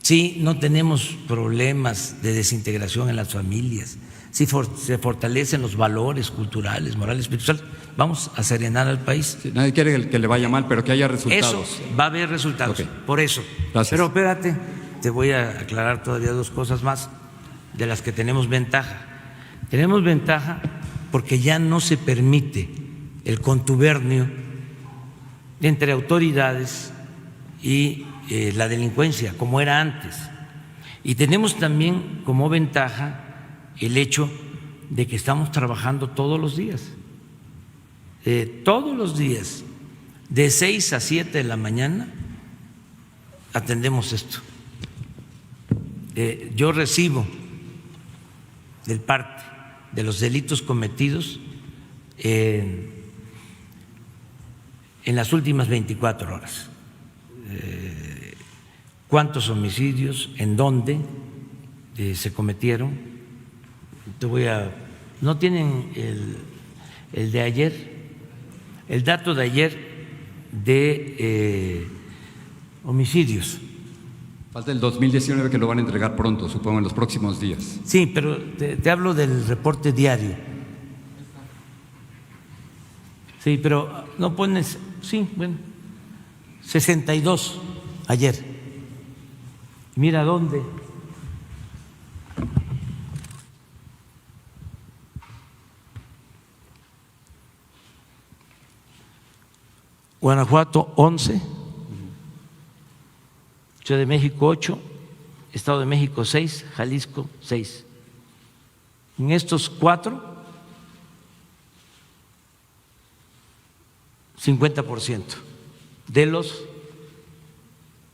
si no tenemos problemas de desintegración en las familias, si se fortalecen los valores culturales, morales, espirituales, vamos a serenar al país. Sí, nadie quiere que le vaya mal, pero que haya resultados. Eso, va a haber resultados, Okay. Por eso. Gracias. Pero espérate, te voy a aclarar todavía 2 cosas más de las que tenemos ventaja. Tenemos ventaja porque ya no se permite el contubernio entre autoridades y la delincuencia, como era antes. Y tenemos también como ventaja el hecho de que estamos trabajando todos los días, de 6 a 7 de la mañana atendemos esto. Yo recibo del parte de los delitos cometidos en las últimas 24 horas. ¿Cuántos homicidios? ¿En dónde se cometieron? ¿No tienen el de ayer? El dato de ayer de homicidios. Falta el 2019 que lo van a entregar pronto, supongo, en los próximos días. Sí, pero te hablo del reporte diario. Sí, pero no pones, sí, bueno, 62 ayer. Mira dónde. Guanajuato 11, Ciudad de México 8, Estado de México 6, Jalisco 6. En estos 4, 50% de los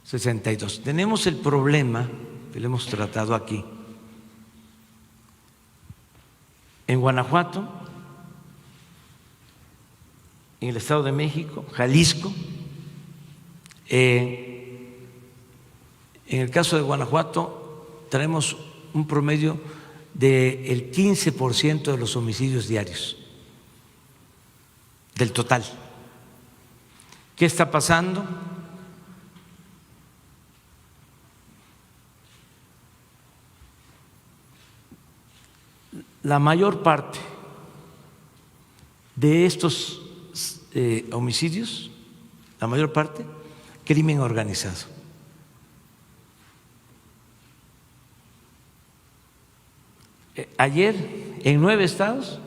62. Tenemos el problema que lo hemos tratado aquí. En Guanajuato, en el Estado de México, Jalisco En el caso de Guanajuato traemos un promedio del 15% de los homicidios diarios, del total. ¿Qué está pasando? La mayor parte de estos homicidios, la mayor parte, crimen organizado. Ayer en 9 estados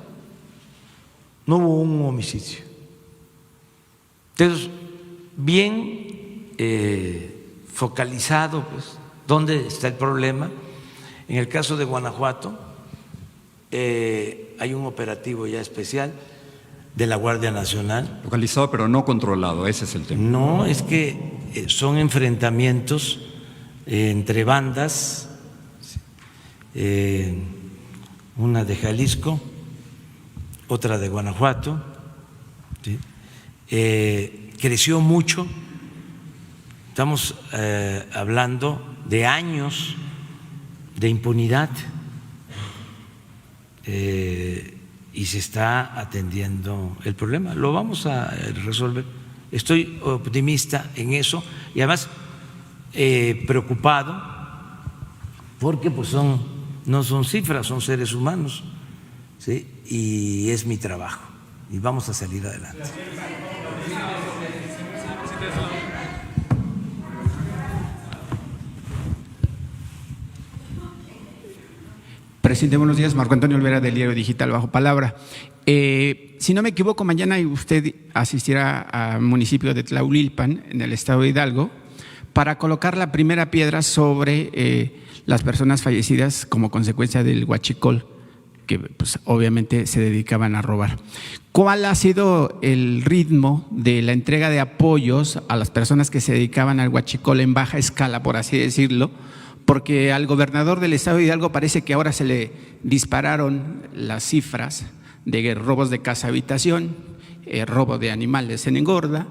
no hubo un homicidio. Entonces, bien focalizado, pues, ¿dónde está el problema? En el caso de Guanajuato hay un operativo ya especial de la Guardia Nacional. Localizado pero no controlado, ese es el tema. No, es que son enfrentamientos entre bandas, una de Jalisco, otra de Guanajuato, ¿sí? Creció mucho, estamos hablando de años de impunidad y se está atendiendo el problema. Lo vamos a resolver. Estoy optimista en eso y además preocupado porque pues no son cifras, son seres humanos, ¿sí? Y es mi trabajo y vamos a salir adelante. Presidente, buenos días. Marco Antonio Olvera, del Diario Digital Bajo Palabra. Si no me equivoco, mañana usted asistirá al municipio de Tlaulilpan, en el estado de Hidalgo, para colocar la primera piedra sobre las personas fallecidas como consecuencia del huachicol, que pues, obviamente se dedicaban a robar. ¿Cuál ha sido el ritmo de la entrega de apoyos a las personas que se dedicaban al huachicol en baja escala, por así decirlo? Porque al gobernador del estado de Hidalgo parece que ahora se le dispararon las cifras de robos de casa habitación, robo de animales en engorda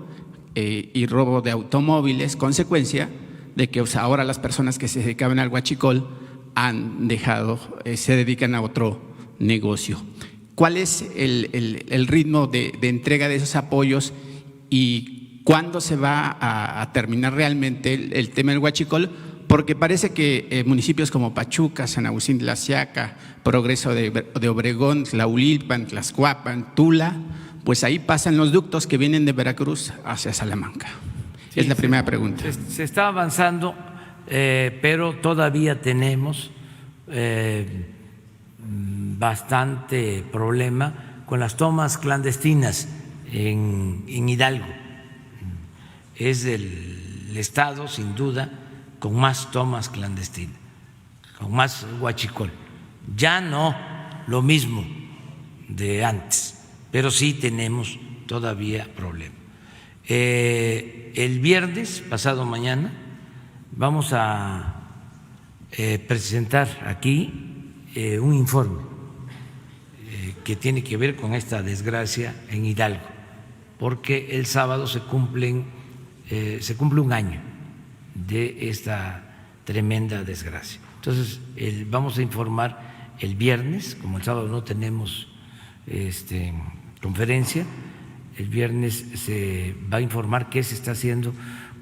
y robo de automóviles, consecuencia de que ahora las personas que se dedicaban al huachicol han dejado, se dedican a otro negocio. ¿Cuál es el ritmo de entrega de esos apoyos y cuándo se va a terminar realmente el tema del huachicol? Porque parece que municipios como Pachuca, San Agustín de la Siaca, Progreso de Obregón, Tlaulilpan, Tlaxcuapan, Tula, pues ahí pasan los ductos que vienen de Veracruz hacia Salamanca. Sí, es la primera pregunta. Se está avanzando, pero todavía tenemos bastante problema con las tomas clandestinas en Hidalgo. Es el estado, sin duda, con más tomas clandestinas, con más huachicol. Ya no lo mismo de antes, pero sí tenemos todavía problemas. El viernes, pasado mañana, vamos a presentar aquí un informe que tiene que ver con esta desgracia en Hidalgo, porque el sábado se cumple un año de esta tremenda desgracia. Entonces, vamos a informar el viernes, como el sábado no tenemos conferencia, el viernes se va a informar qué se está haciendo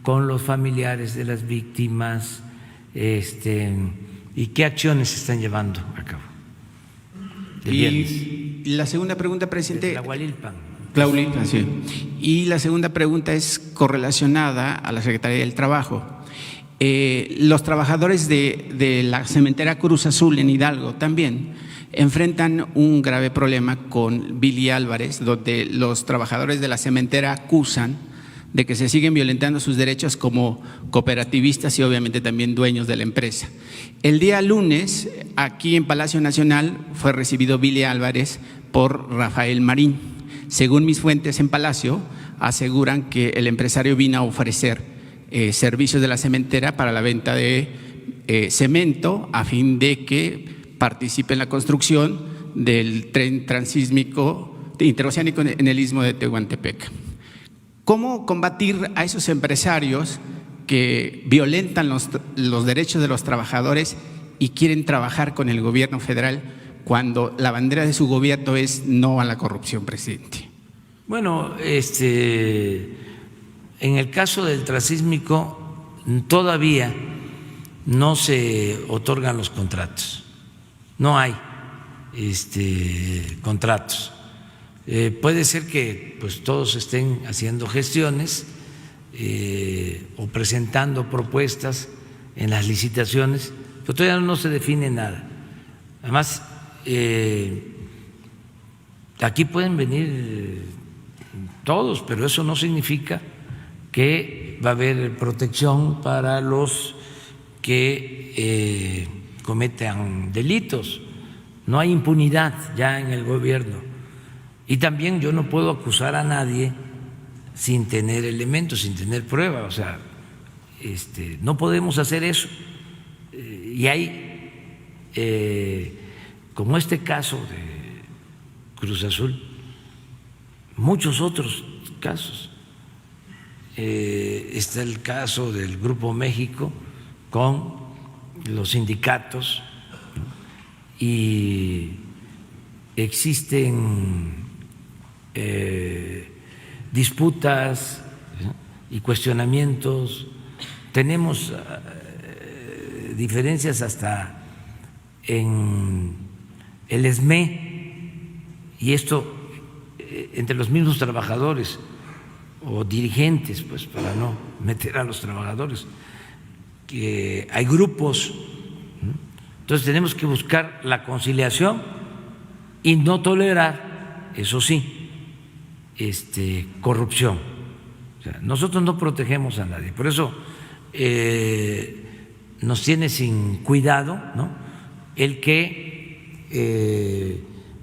con los familiares de las víctimas y qué acciones se están llevando a cabo. Y la segunda pregunta, presidente. Tlaulilpan, sí. Y la segunda pregunta es correlacionada a la Secretaría del Trabajo. Los trabajadores de la cementera Cruz Azul en Hidalgo también enfrentan un grave problema con Billy Álvarez, donde los trabajadores de la cementera acusan de que se siguen violentando sus derechos como cooperativistas y obviamente también dueños de la empresa. El día lunes, aquí en Palacio Nacional, fue recibido Billy Álvarez por Rafael Marín. Según mis fuentes en Palacio, aseguran que el empresario vino a ofrecer servicios de la cementera para la venta de cemento a fin de que participe en la construcción del tren transísmico interoceánico en el istmo de Tehuantepec. ¿Cómo combatir a esos empresarios que violentan los derechos de los trabajadores y quieren trabajar con el gobierno federal cuando la bandera de su gobierno es no a la corrupción, presidente? Bueno, en el caso del transísmico todavía no se otorgan los contratos, no hay contratos. Puede ser que pues todos estén haciendo gestiones o presentando propuestas en las licitaciones, pero todavía no se define nada. Además, aquí pueden venir todos, pero eso no significa que va a haber protección para los que cometan delitos. No hay impunidad ya en el gobierno. Y también yo no puedo acusar a nadie sin tener elementos, sin tener pruebas. O sea, no podemos hacer eso. Y hay, como este caso de Cruz Azul, muchos otros casos. Está el caso del Grupo México con los sindicatos y existen disputas y cuestionamientos. Tenemos diferencias hasta en el ESME, y esto entre los mismos trabajadores o dirigentes, pues para no meter a los trabajadores, que hay grupos. Entonces tenemos que buscar la conciliación y no tolerar, eso sí, corrupción. O sea, nosotros no protegemos a nadie, por eso nos tiene sin cuidado, ¿no?, el que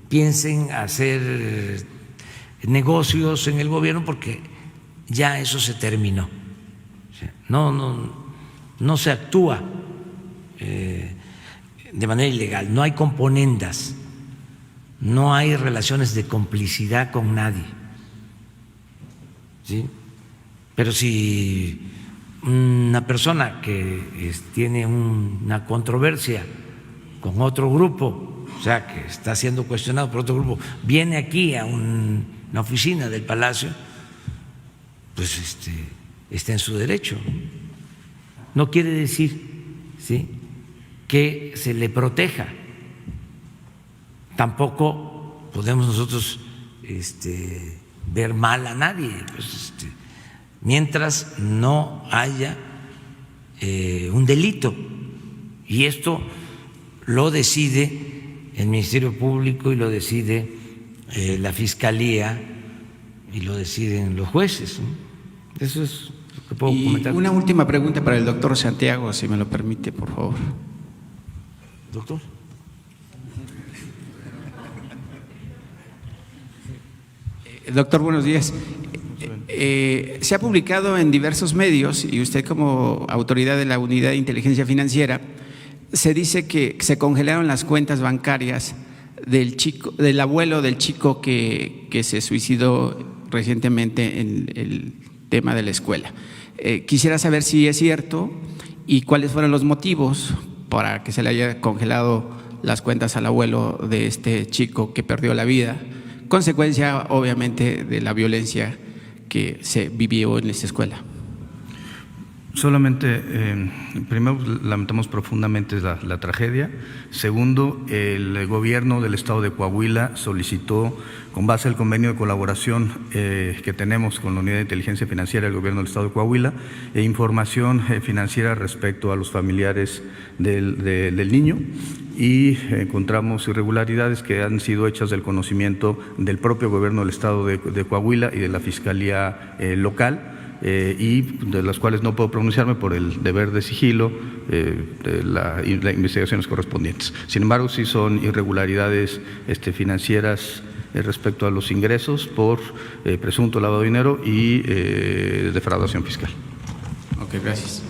piensen hacer negocios en el gobierno, porque ya eso se terminó. O sea, no se actúa de manera ilegal, no hay componendas, no hay relaciones de complicidad con nadie, ¿sí? Pero si una persona que tiene una controversia con otro grupo, o sea, que está siendo cuestionado por otro grupo, viene aquí a una oficina del Palacio, pues está en su derecho. No quiere decir, ¿sí?, que se le proteja. Tampoco podemos nosotros ver mal a nadie, pues, mientras no haya un delito. Y esto lo decide el Ministerio Público y lo decide la Fiscalía y lo deciden los jueces, ¿no? Eso es lo que puedo comentar. Una última pregunta para el doctor Santiago, si me lo permite, por favor. Doctor. Doctor, buenos días. Se ha publicado en diversos medios, y usted como autoridad de la Unidad de Inteligencia Financiera, se dice que se congelaron las cuentas bancarias del abuelo del chico que se suicidó recientemente en el tema de la escuela. Quisiera saber si es cierto y cuáles fueron los motivos para que se le haya congelado las cuentas al abuelo de este chico que perdió la vida, consecuencia obviamente de la violencia que se vivió en esta escuela. Solamente, primero, lamentamos profundamente la tragedia. Segundo, el gobierno del Estado de Coahuila solicitó, con base al convenio de colaboración que tenemos con la Unidad de Inteligencia Financiera del Gobierno del Estado de Coahuila, información financiera respecto a los familiares del niño, y encontramos irregularidades que han sido hechas del conocimiento del propio gobierno del Estado de Coahuila y de la Fiscalía local, y de las cuales no puedo pronunciarme por el deber de sigilo de las investigaciones correspondientes. Sin embargo, sí son irregularidades financieras respecto a los ingresos por presunto lavado de dinero y defraudación fiscal. Ok, gracias.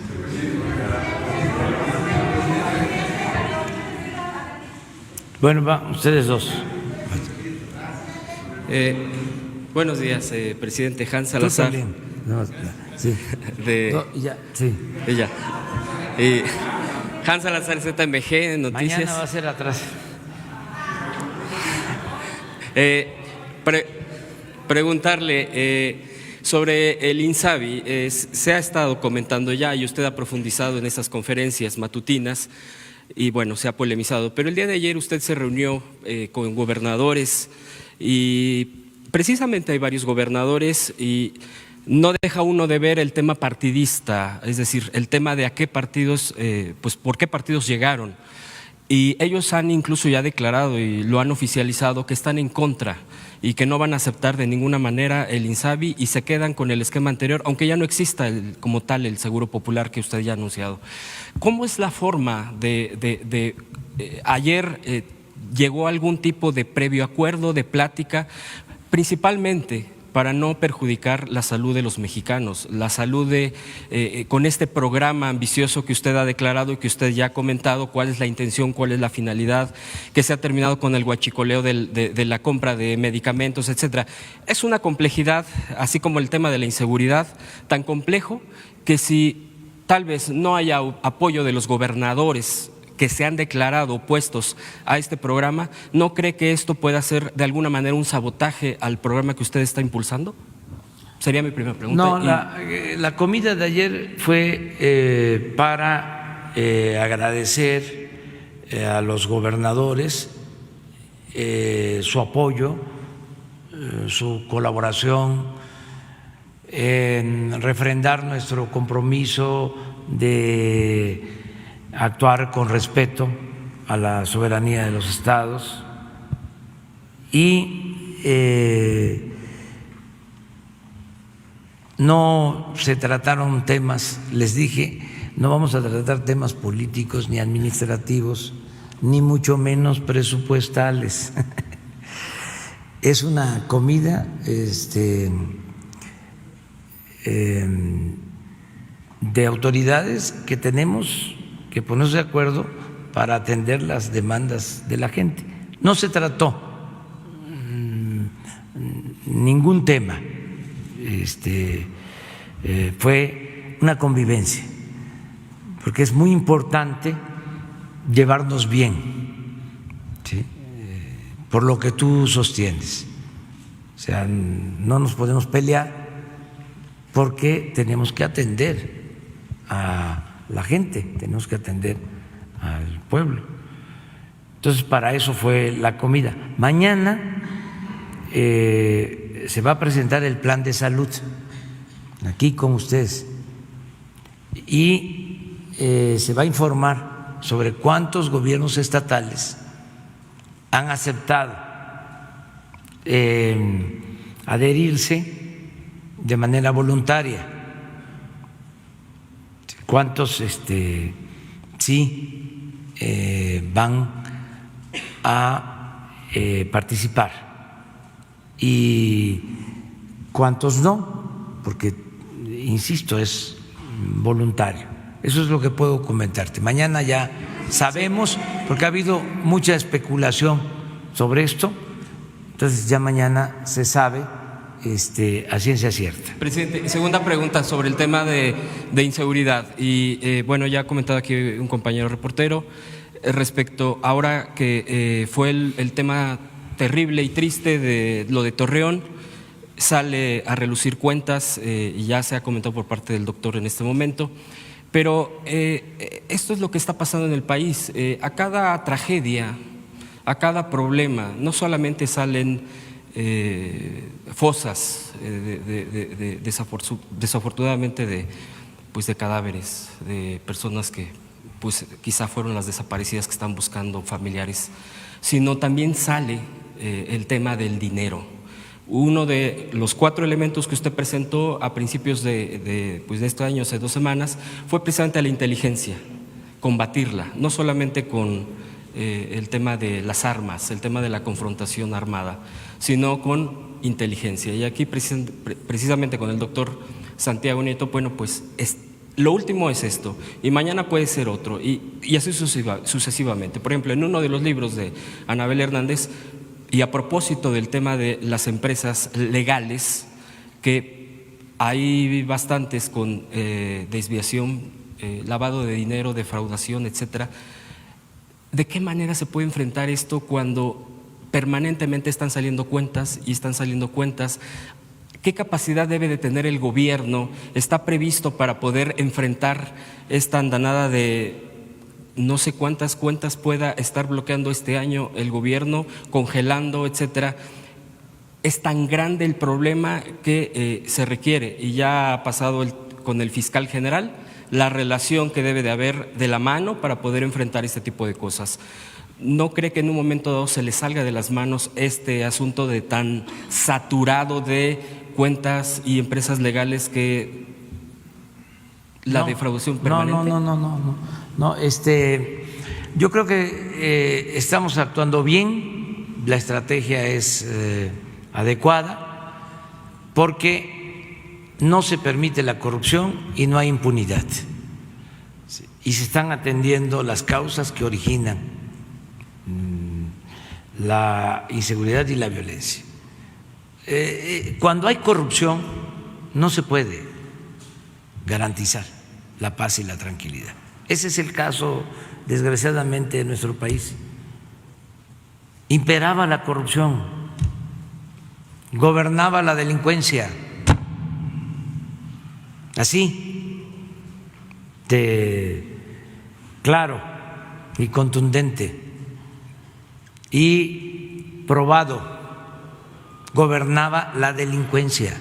Bueno, va, ustedes dos. Buenos días, presidente Hans Salazar. No, sí. No, ya, sí. Ella. Hans Salazar, ZMG, Noticias. Mañana va a ser atrás. Preguntarle sobre el INSABI. Se ha estado comentando ya y usted ha profundizado en esas conferencias matutinas y bueno, se ha polemizado. Pero el día de ayer usted se reunió con gobernadores y precisamente hay varios gobernadores y no deja uno de ver el tema partidista, es decir, el tema de a qué partidos, pues por qué partidos llegaron. Y ellos han incluso ya declarado y lo han oficializado que están en contra y que no van a aceptar de ninguna manera el INSABI y se quedan con el esquema anterior, aunque ya no exista como tal el Seguro Popular que usted ya ha anunciado. ¿Cómo es la forma de ayer llegó algún tipo de previo acuerdo, de plática, principalmente para no perjudicar la salud de los mexicanos, la salud con este programa ambicioso que usted ha declarado y que usted ya ha comentado, cuál es la intención, cuál es la finalidad, que se ha terminado con el huachicoleo de la compra de medicamentos, etcétera? Es una complejidad, así como el tema de la inseguridad, tan complejo que si tal vez no haya apoyo de los gobernadores que se han declarado opuestos a este programa, ¿no cree que esto pueda ser de alguna manera un sabotaje al programa que usted está impulsando? Sería mi primera pregunta. No, la comida de ayer fue para agradecer a los gobernadores su apoyo, su colaboración, en refrendar nuestro compromiso de actuar con respeto a la soberanía de los estados y no se trataron temas, les dije, no vamos a tratar temas políticos ni administrativos, ni mucho menos presupuestales. Es una comida de autoridades que tenemos que ponerse de acuerdo para atender las demandas de la gente. No se trató ningún tema, fue una convivencia, porque es muy importante llevarnos bien, ¿sí? Por lo que tú sostienes. O sea, no nos podemos pelear porque tenemos que atender a la gente, tenemos que atender al pueblo. Entonces, para eso fue la comida. Mañana se va a presentar el plan de salud aquí con ustedes y se va a informar sobre cuántos gobiernos estatales han aceptado adherirse de manera voluntaria, cuántos sí van a participar y cuántos no, porque insisto, es voluntario. Eso es lo que puedo comentarte. Mañana ya sabemos, porque ha habido mucha especulación sobre esto, entonces ya mañana se sabe a ciencia cierta. Presidente, segunda pregunta sobre el tema de inseguridad. Y bueno, ya ha comentado aquí un compañero reportero respecto, ahora que fue el tema terrible y triste de lo de Torreón, sale a relucir cuentas y ya se ha comentado por parte del doctor en este momento. Pero esto es lo que está pasando en el país. A cada tragedia, a cada problema, no solamente salen fosas desafortunadamente de cadáveres, de personas que pues quizá fueron las desaparecidas que están buscando familiares, sino también sale el tema del dinero. Uno de los 4 elementos que usted presentó a principios de este año, hace 2 semanas, fue precisamente la inteligencia, combatirla, no solamente con el tema de las armas, el tema de la confrontación armada, sino con inteligencia. Y aquí precisamente con el doctor Santiago Nieto, bueno, pues lo último es esto, y mañana puede ser otro, y así sucesivamente. Por ejemplo, en uno de los libros de Anabel Hernández, y a propósito del tema de las empresas legales que hay bastantes con desviación, lavado de dinero, defraudación, etcétera. ¿De qué manera se puede enfrentar esto cuando permanentemente están saliendo cuentas y están saliendo cuentas? ¿Qué capacidad debe de tener el gobierno? ¿Está previsto para poder enfrentar esta andanada de no sé cuántas cuentas pueda estar bloqueando este año el gobierno, congelando, etcétera? Es tan grande el problema que se requiere, y ya ha pasado con el fiscal general, la relación que debe de haber de la mano para poder enfrentar este tipo de cosas. ¿No cree que en un momento dado se le salga de las manos este asunto de tan saturado de cuentas y empresas legales que la defraudación permanente? No, yo creo que estamos actuando bien, la estrategia es adecuada, porque no se permite la corrupción y no hay impunidad, y se están atendiendo las causas que originan la inseguridad y la violencia. Cuando hay corrupción no se puede garantizar la paz y la tranquilidad. Ese es el caso, desgraciadamente, de nuestro país. Imperaba la corrupción, gobernaba la delincuencia, así de claro y contundente y probado, gobernaba la delincuencia.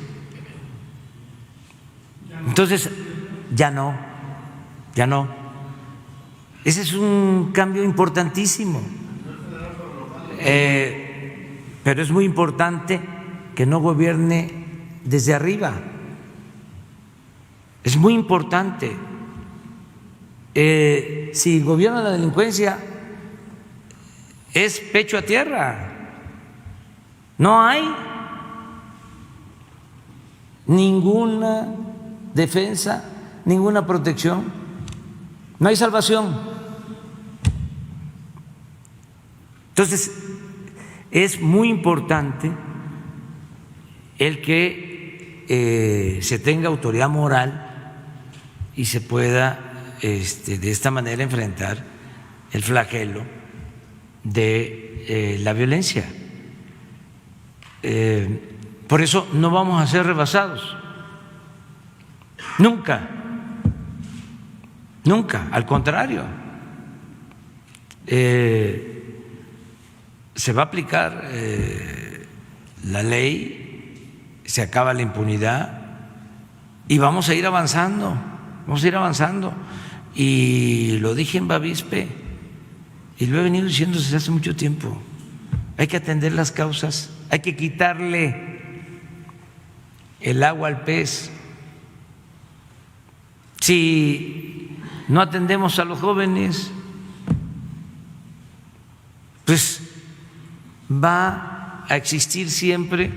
Entonces, ya no. Ese es un cambio importantísimo. Pero es muy importante que no gobierne desde arriba. Es muy importante. Si gobierna la delincuencia, es pecho a tierra. No hay ninguna defensa, ninguna protección, no hay salvación. Entonces, es muy importante el que se tenga autoridad moral y se pueda de esta manera enfrentar el flagelo de la violencia. Por eso no vamos a ser rebasados, nunca, al contrario, se va a aplicar la ley, se acaba la impunidad y vamos a ir avanzando, y lo dije en Bavispe y lo he venido diciendo desde hace mucho tiempo. Hay que atender las causas, hay que quitarle el agua al pez. Si no atendemos a los jóvenes, pues va a existir siempre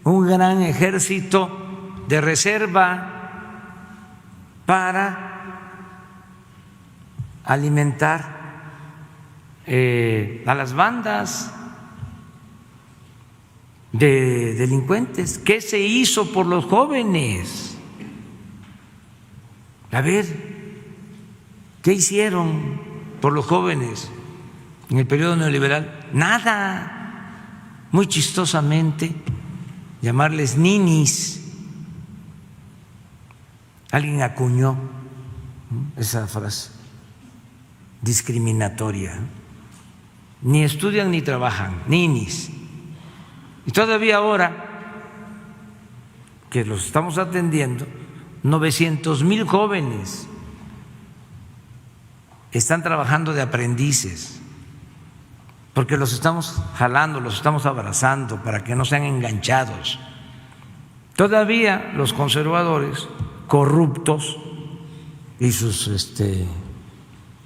un gran ejército de reserva para alimentar a las bandas de delincuentes. ¿Qué se hizo por los jóvenes? A ver, ¿qué hicieron por los jóvenes en el periodo neoliberal? Nada. Muy chistosamente, llamarles ninis. Alguien acuñó esa frase discriminatoria. Ni estudian ni trabajan, ninis. Y todavía ahora que los estamos atendiendo, 900,000 jóvenes están trabajando de aprendices, porque los estamos jalando, los estamos abrazando para que no sean enganchados. Todavía los conservadores corruptos y sus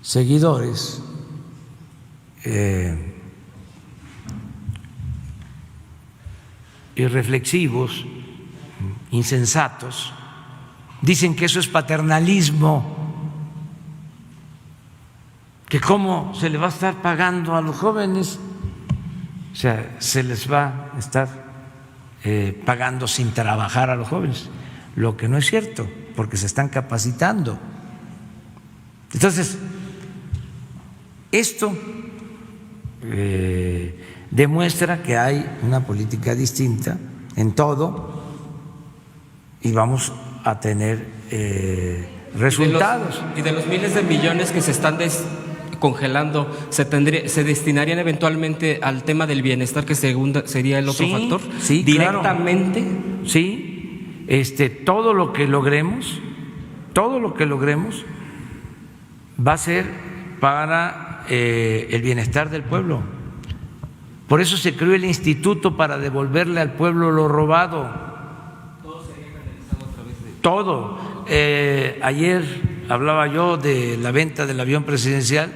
seguidores irreflexivos, insensatos, dicen que eso es paternalismo, que cómo se le va a estar pagando a los jóvenes, o sea, se les va a estar pagando sin trabajar a los jóvenes. lo que no es cierto, porque se están capacitando. Entonces, esto demuestra que hay una política distinta en todo y vamos a tener resultados. Y de los miles de millones que se están congelando, ¿se destinarían eventualmente al tema del bienestar, que sería el otro factor? Sí, directamente. Claro. Sí, todo lo que logremos va a ser para el bienestar del pueblo. Por eso se creó el instituto para devolverle al pueblo lo robado. Todo sería canalizado a través de todo. Ayer hablaba yo de la venta del avión presidencial.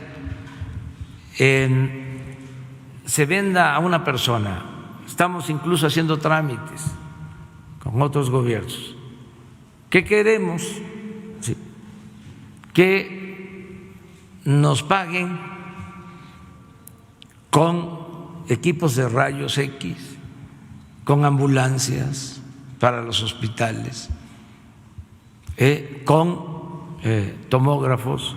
Se venda a una persona. Estamos incluso haciendo trámites con otros gobiernos. ¿Qué queremos? Sí. Que nos paguen con equipos de rayos X, con ambulancias para los hospitales, con tomógrafos.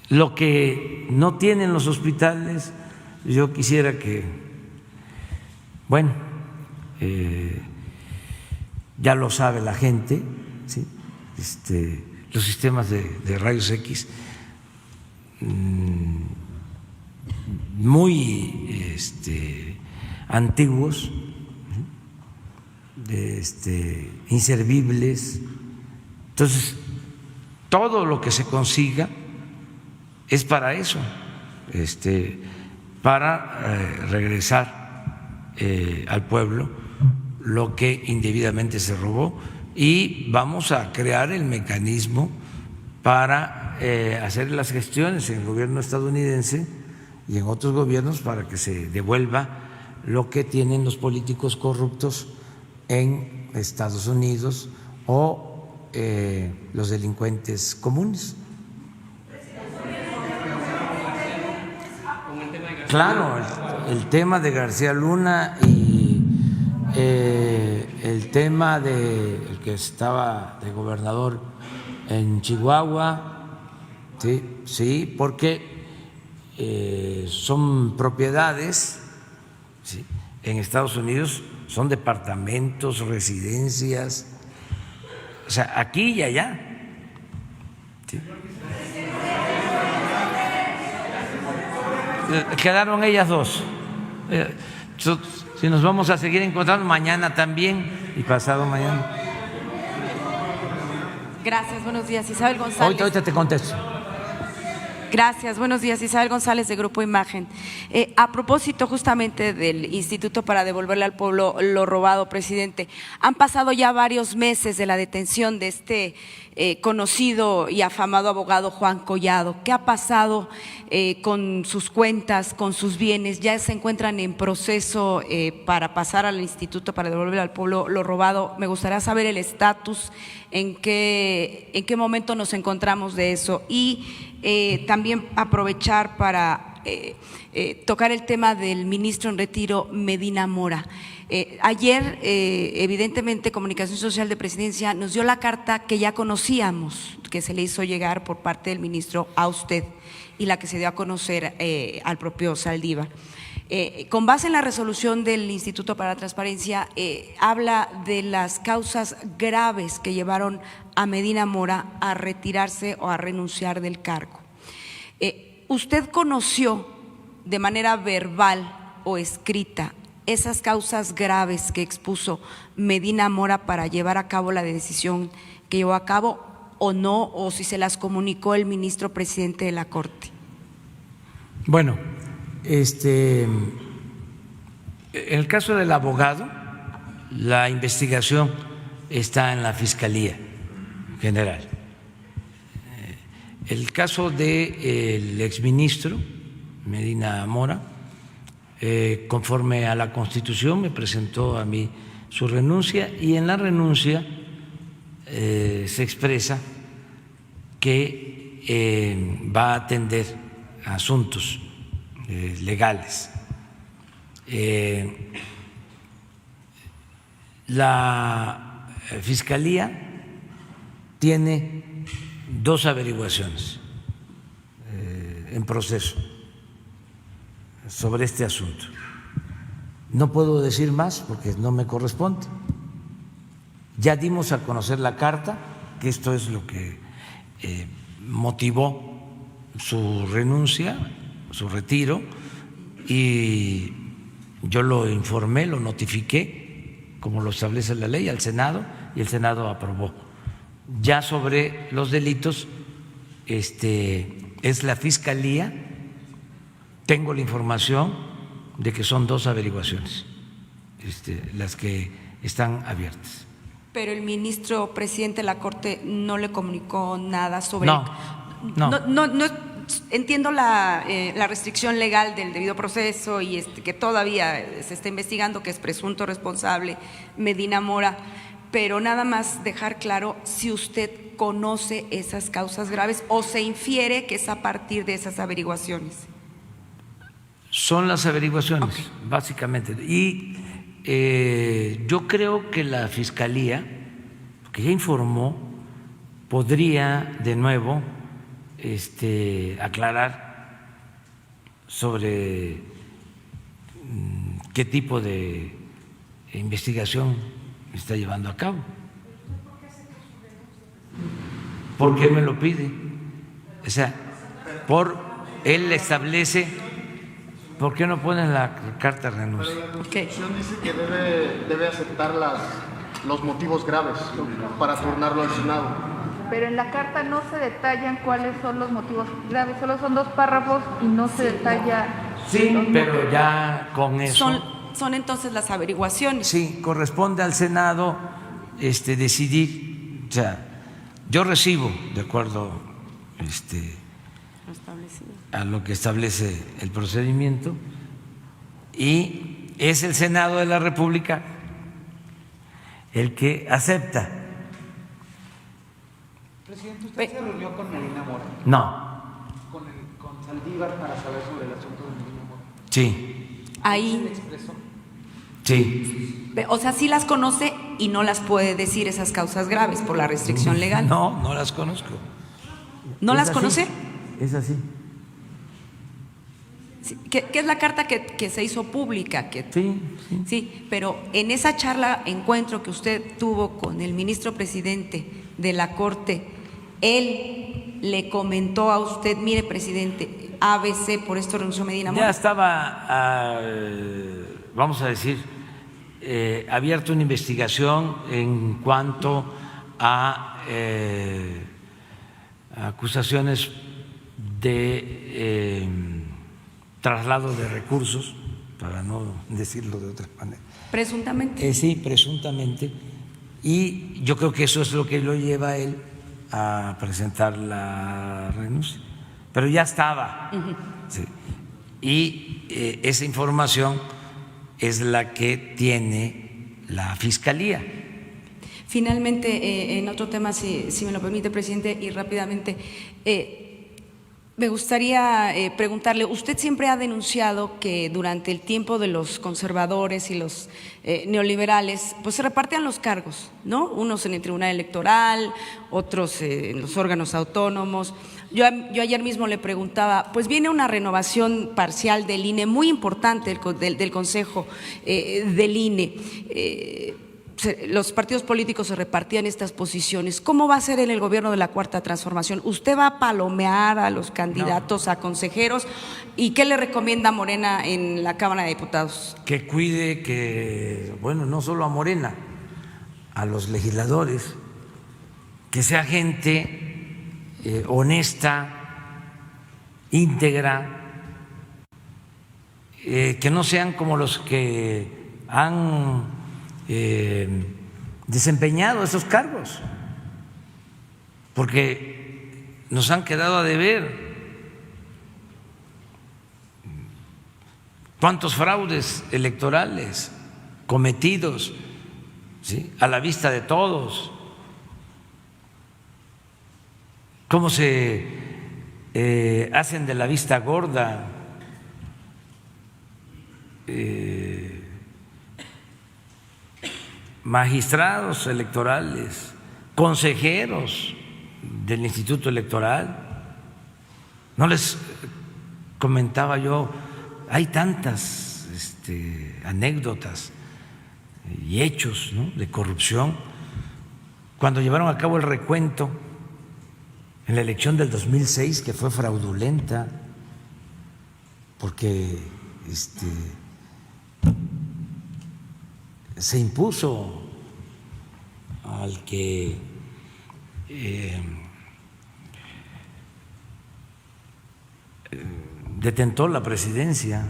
Lo que no tienen los hospitales, yo quisiera que, bueno, ya lo sabe la gente, ¿sí? Los sistemas de rayos X muy antiguos, inservibles. Entonces, todo lo que se consiga es para eso, para regresar al pueblo lo que indebidamente se robó, y vamos a crear el mecanismo para hacer las gestiones en el gobierno estadounidense y en otros gobiernos para que se devuelva lo que tienen los políticos corruptos en Estados Unidos o los delincuentes comunes. Claro, el tema de García Luna y el tema de el que estaba de gobernador en Chihuahua, sí, porque son propiedades, ¿sí? En Estados Unidos son departamentos, residencias, o sea, aquí y allá. ¿Sí? Quedaron ellas dos. Si nos vamos a seguir encontrando mañana también y pasado mañana. Gracias, buenos días. Isabel González. Ahorita te contesto. Gracias, buenos días. Isabel González, de Grupo Imagen. A propósito justamente del Instituto para devolverle al pueblo lo robado, presidente, han pasado ya varios meses de la detención de este conocido y afamado abogado Juan Collado. ¿Qué ha pasado con sus cuentas, con sus bienes? ¿Ya se encuentran en proceso para pasar al Instituto para devolverle al pueblo lo robado? Me gustaría saber el estatus, en qué momento nos encontramos de eso, y también aprovechar para tocar el tema del ministro en retiro, Medina Mora. Ayer, evidentemente, Comunicación Social de Presidencia nos dio la carta que ya conocíamos, que se le hizo llegar por parte del ministro a usted, y la que se dio a conocer al propio Saldívar. Con base en la resolución del Instituto para la Transparencia, habla de las causas graves que llevaron a Medina Mora a retirarse o a renunciar del cargo. ¿Usted conoció de manera verbal o escrita esas causas graves que expuso Medina Mora para llevar a cabo la decisión que llevó a cabo, o no, o si se las comunicó el ministro presidente de la Corte? Bueno, en el caso del abogado, la investigación está en la Fiscalía General. El caso del exministro Medina Mora, conforme a la Constitución, me presentó a mí su renuncia, y en la renuncia se expresa que va a atender asuntos legales. La Fiscalía tiene 2 averiguaciones en proceso sobre este asunto. No puedo decir más porque no me corresponde. Ya dimos a conocer la carta, que esto es lo que motivó su renuncia, su retiro, y yo lo informé, lo notifiqué, como lo establece la ley, al Senado, y el Senado aprobó. Ya sobre los delitos, es la Fiscalía, tengo la información de que son 2 averiguaciones las que están abiertas. Pero el ministro presidente de la Corte no le comunicó nada sobre… No. Entiendo la restricción legal del debido proceso y que todavía se está investigando, que es presunto responsable Medina Mora, pero nada más dejar claro si usted conoce esas causas graves o se infiere que es a partir de esas averiguaciones. Son las averiguaciones, básicamente. Y yo creo que la Fiscalía, que ya informó, podría de nuevo aclarar sobre qué tipo de investigación está llevando a cabo. ¿Por qué me lo pide? O sea, él establece… ¿Por qué no pones la carta de renuncia? Pero la Constitución dice que debe aceptar los motivos graves para turnarlo al Senado. Pero en la carta no se detallan cuáles son los motivos graves, solo son 2 párrafos y no se detalla… Sí, pero ya con eso… Son entonces las averiguaciones. Sí, corresponde al Senado decidir. O sea, yo recibo, de acuerdo a lo que establece el procedimiento, y es el Senado de la República el que acepta. Presidente, ¿usted se reunió con Medina Mora? No. ¿Con Saldívar para saber sobre el asunto de Medina Mora? Sí. Ahí… ¿Se expresó? Sí. O sea, sí las conoce y no las puede decir esas causas graves por la restricción legal. No, no las conozco. ¿No las conoce? Es así. Sí, ¿qué es la carta que se hizo pública? Sí, pero en esa charla, encuentro que usted tuvo con el ministro presidente de la Corte, él le comentó a usted, mire, presidente, ABC, por esto renunció Medina Mora. Ya estaba, vamos a decir, abierta una investigación en cuanto a acusaciones de traslado de recursos, para no decirlo de otra manera. Presuntamente. Sí, presuntamente. Y yo creo que eso es lo que lo lleva a él a presentar la renuncia. Pero ya estaba. Sí. Y esa información es la que tiene la Fiscalía. Finalmente, en otro tema, si me lo permite, presidente, y rápidamente, me gustaría preguntarle, usted siempre ha denunciado que durante el tiempo de los conservadores y los neoliberales, pues se repartían los cargos, ¿no? Unos en el Tribunal Electoral, otros en los órganos autónomos. Yo ayer mismo le preguntaba, pues viene una renovación parcial del INE, muy importante del Consejo del INE. Los partidos políticos se repartían estas posiciones. ¿Cómo va a ser en el gobierno de la Cuarta Transformación? ¿Usted va a palomear a los candidatos, a consejeros? ¿Y qué le recomienda a Morena en la Cámara de Diputados? Que cuide que, bueno, no solo a Morena, a los legisladores, que sea gente honesta, íntegra, que no sean como los que han desempeñado esos cargos, porque nos han quedado a deber. ¿Cuántos fraudes electorales cometidos, ¿sí?, a la vista de todos? ¿Cómo se hacen de la vista gorda? magistrados electorales, consejeros del Instituto Electoral. No les comentaba yo, hay tantas anécdotas y hechos, ¿no?, de corrupción. Cuando llevaron a cabo el recuento en la elección del 2006, que fue fraudulenta, porque se impuso al que detentó la presidencia.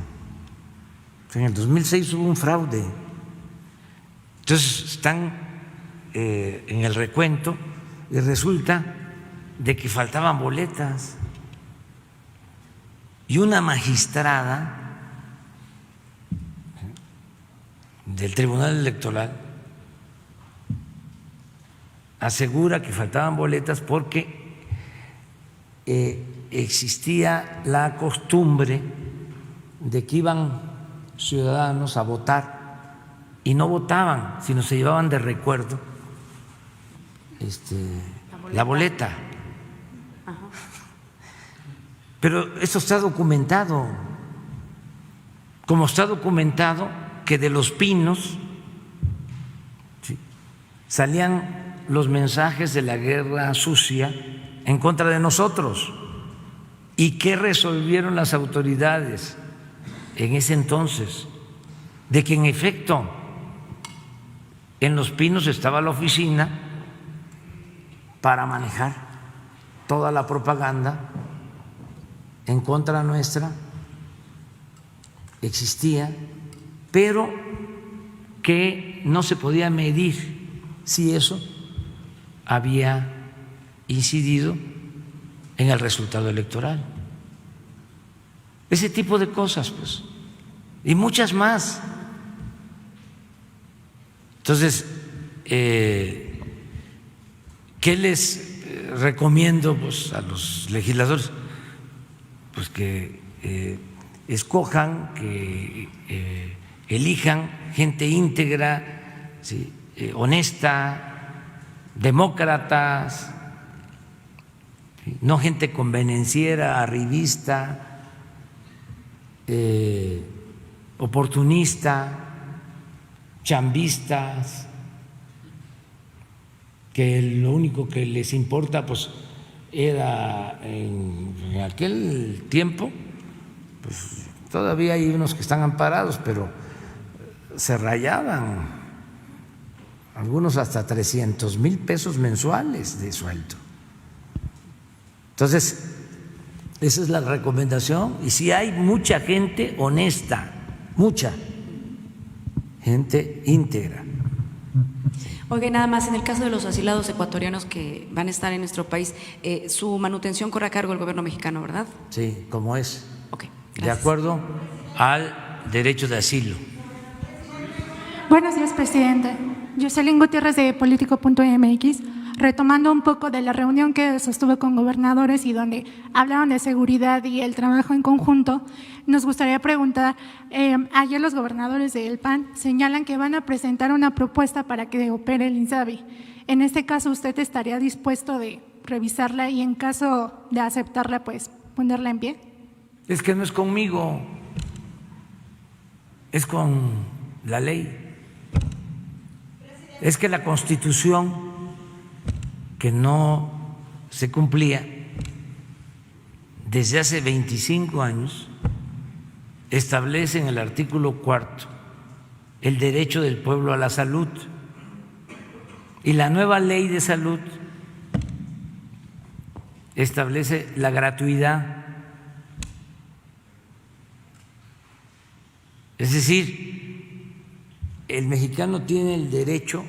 En el 2006 hubo un fraude. Entonces están en el recuento y resulta de que faltaban boletas. Y una magistrada del Tribunal Electoral asegura que faltaban boletas porque existía la costumbre de que iban ciudadanos a votar y no votaban, sino se llevaban de recuerdo la boleta. Ajá. Pero eso está documentado, como está documentado que de Los Pinos, ¿sí?, salían los mensajes de la guerra sucia en contra de nosotros. ¿Y qué resolvieron las autoridades en ese entonces? De que en efecto en Los Pinos estaba la oficina para manejar toda la propaganda en contra nuestra, existía, pero que no se podía medir si eso había incidido en el resultado electoral. Ese tipo de cosas, pues, y muchas más. Entonces, ¿qué les recomiendo, pues, a los legisladores? Pues que escojan, que elijan gente íntegra, ¿sí?, honesta, demócratas, ¿sí?, no gente convenenciera, arribista, oportunista, chambistas, que lo único que les importa, pues, era en aquel tiempo, pues todavía hay unos que están amparados, pero se rayaban algunos hasta 300,000 pesos mensuales de sueldo. Entonces, esa es la recomendación. Y si hay mucha gente honesta, mucha gente íntegra. Oiga, nada más, en el caso de los asilados ecuatorianos que van a estar en nuestro país, su manutención corre a cargo del gobierno mexicano, ¿verdad? Sí, como es. Ok, de acuerdo al derecho de asilo. Buenos días, presidente. Jocelyn Gutiérrez de Político.mx. Retomando un poco de la reunión que sostuve con gobernadores y donde hablaron de seguridad y el trabajo en conjunto, nos gustaría preguntar, ayer los gobernadores del PAN señalan que van a presentar una propuesta para que opere el INSABI. En este caso, ¿usted estaría dispuesto de revisarla y en caso de aceptarla, pues ponerla en pie? Es que no es conmigo, es con la ley. Es que la Constitución, que no se cumplía desde hace 25 años, establece en el artículo 4 el derecho del pueblo a la salud. Y la nueva ley de salud establece la gratuidad. Es decir, el mexicano tiene el derecho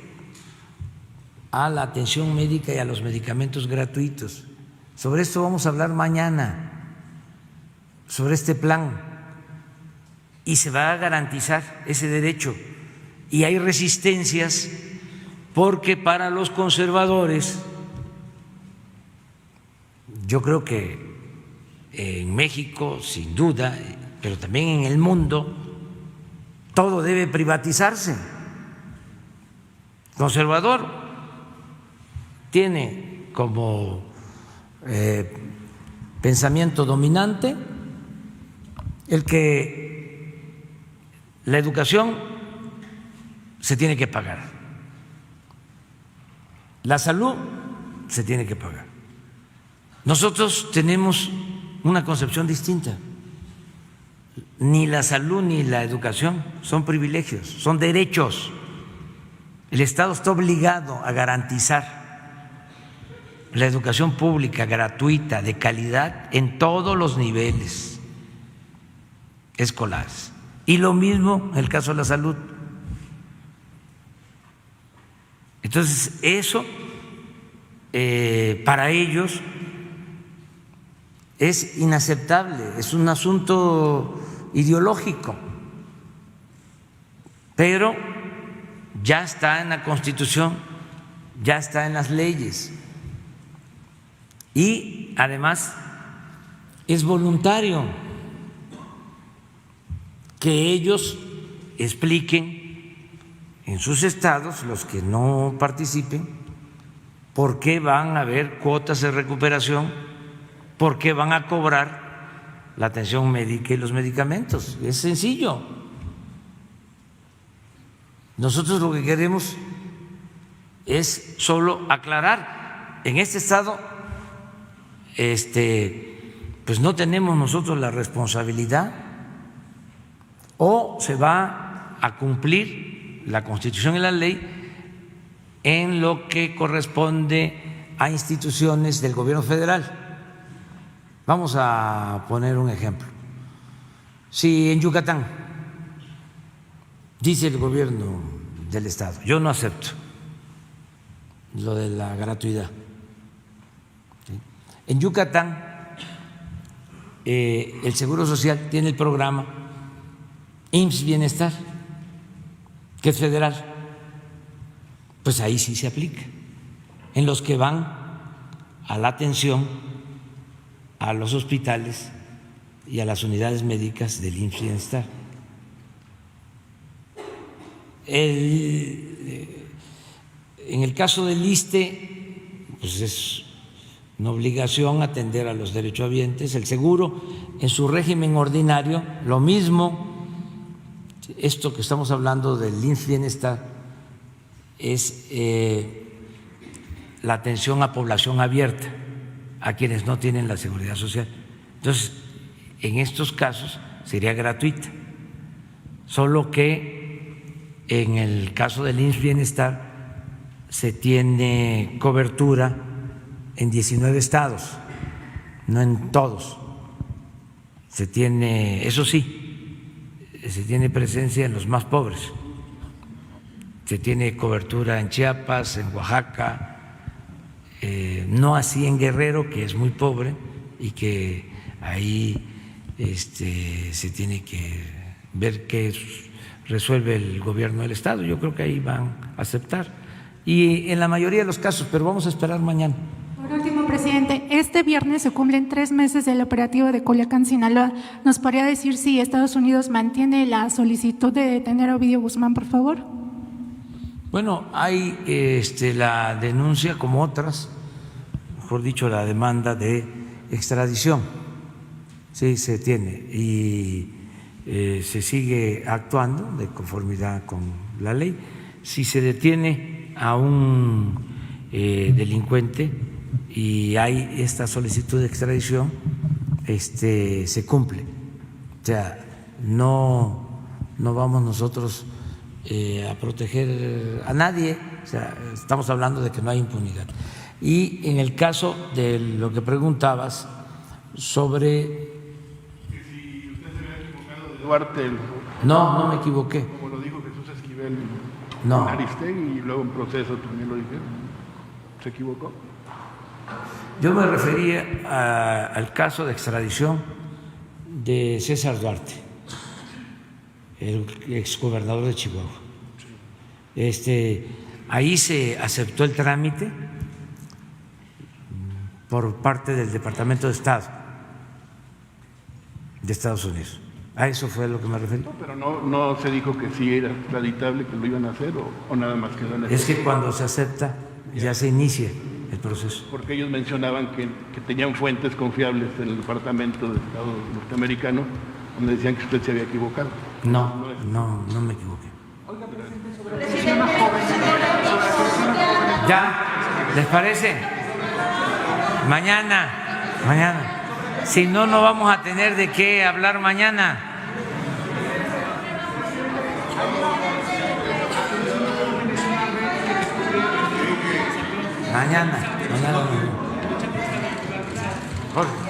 a la atención médica y a los medicamentos gratuitos. Sobre esto vamos a hablar mañana, sobre este plan, y se va a garantizar ese derecho. Y hay resistencias porque para los conservadores, yo creo que en México, sin duda, pero también en el mundo, todo debe privatizarse. conservador tiene como pensamiento dominante el que la educación se tiene que pagar, la salud se tiene que pagar. Nosotros tenemos una concepción distinta. Ni la salud ni la educación son privilegios, son derechos. El Estado está obligado a garantizar la educación pública gratuita, de calidad, en todos los niveles escolares. Y lo mismo en el caso de la salud. Entonces, eso para ellos es inaceptable, es un asunto ideológico, pero ya está en la Constitución, ya está en las leyes y además es voluntario que ellos expliquen en sus estados, los que no participen, por qué van a haber cuotas de recuperación, por qué van a cobrar la atención médica y los medicamentos. Es sencillo. Nosotros lo que queremos es solo aclarar. En este estado, pues no tenemos nosotros la responsabilidad, o se va a cumplir la Constitución y la ley en lo que corresponde a instituciones del gobierno federal. Vamos a poner un ejemplo. Si en Yucatán dice el gobierno del estado, yo no acepto lo de la gratuidad. En Yucatán el Seguro Social tiene el programa IMSS Bienestar, que es federal. Pues ahí sí se aplica. En los que van a la atención a los hospitales y a las unidades médicas del IMSS Bienestar. En el caso del ISSSTE, pues es una obligación atender a los derechohabientes. El seguro, en su régimen ordinario, lo mismo. Esto que estamos hablando del IMSS Bienestar es la atención a población abierta, a quienes no tienen la seguridad social. Entonces, en estos casos sería gratuita, solo que en el caso del IMSS Bienestar se tiene cobertura en 19 estados, no en todos. Se tiene, eso sí, se tiene presencia en los más pobres. Se tiene cobertura en Chiapas, en Oaxaca, no así en Guerrero, que es muy pobre y que ahí se tiene que ver qué resuelve el gobierno del estado. Yo creo que ahí van a aceptar. Y en la mayoría de los casos, pero vamos a esperar mañana. Por último, presidente, este viernes se cumplen 3 meses del operativo de Culiacán, Sinaloa. ¿Nos podría decir si Estados Unidos mantiene la solicitud de detener a Ovidio Guzmán, por favor? Bueno, hay la denuncia, como otras, mejor dicho, la demanda de extradición. Sí, se tiene y se sigue actuando de conformidad con la ley. Si se detiene a un delincuente y hay esta solicitud de extradición, se cumple. O sea, no vamos nosotros a proteger a nadie, o sea, estamos hablando de que no hay impunidad. Y en el caso de lo que preguntabas sobre… Si usted se había equivocado de Duarte… No me equivoqué. Como lo dijo Jesús Esquivel No. en Aristegui y luego en proceso también lo dijeron. ¿Se equivocó? Yo me refería al caso de extradición de César Duarte, el exgobernador de Chihuahua. Ahí se aceptó el trámite por parte del Departamento de Estado de Estados Unidos. A eso fue a lo que me referí. No, pero no se dijo que sí era acreditable que lo iban a hacer o nada más quedó en eso. Es que cuando se acepta ya se inicia el proceso. Porque ellos mencionaban que tenían fuentes confiables en el Departamento de Estado norteamericano donde decían que usted se había equivocado. No me equivoqué. ¿Ya? ¿Les parece? Mañana. Si no, no vamos a tener de qué hablar mañana. Mañana. Jorge.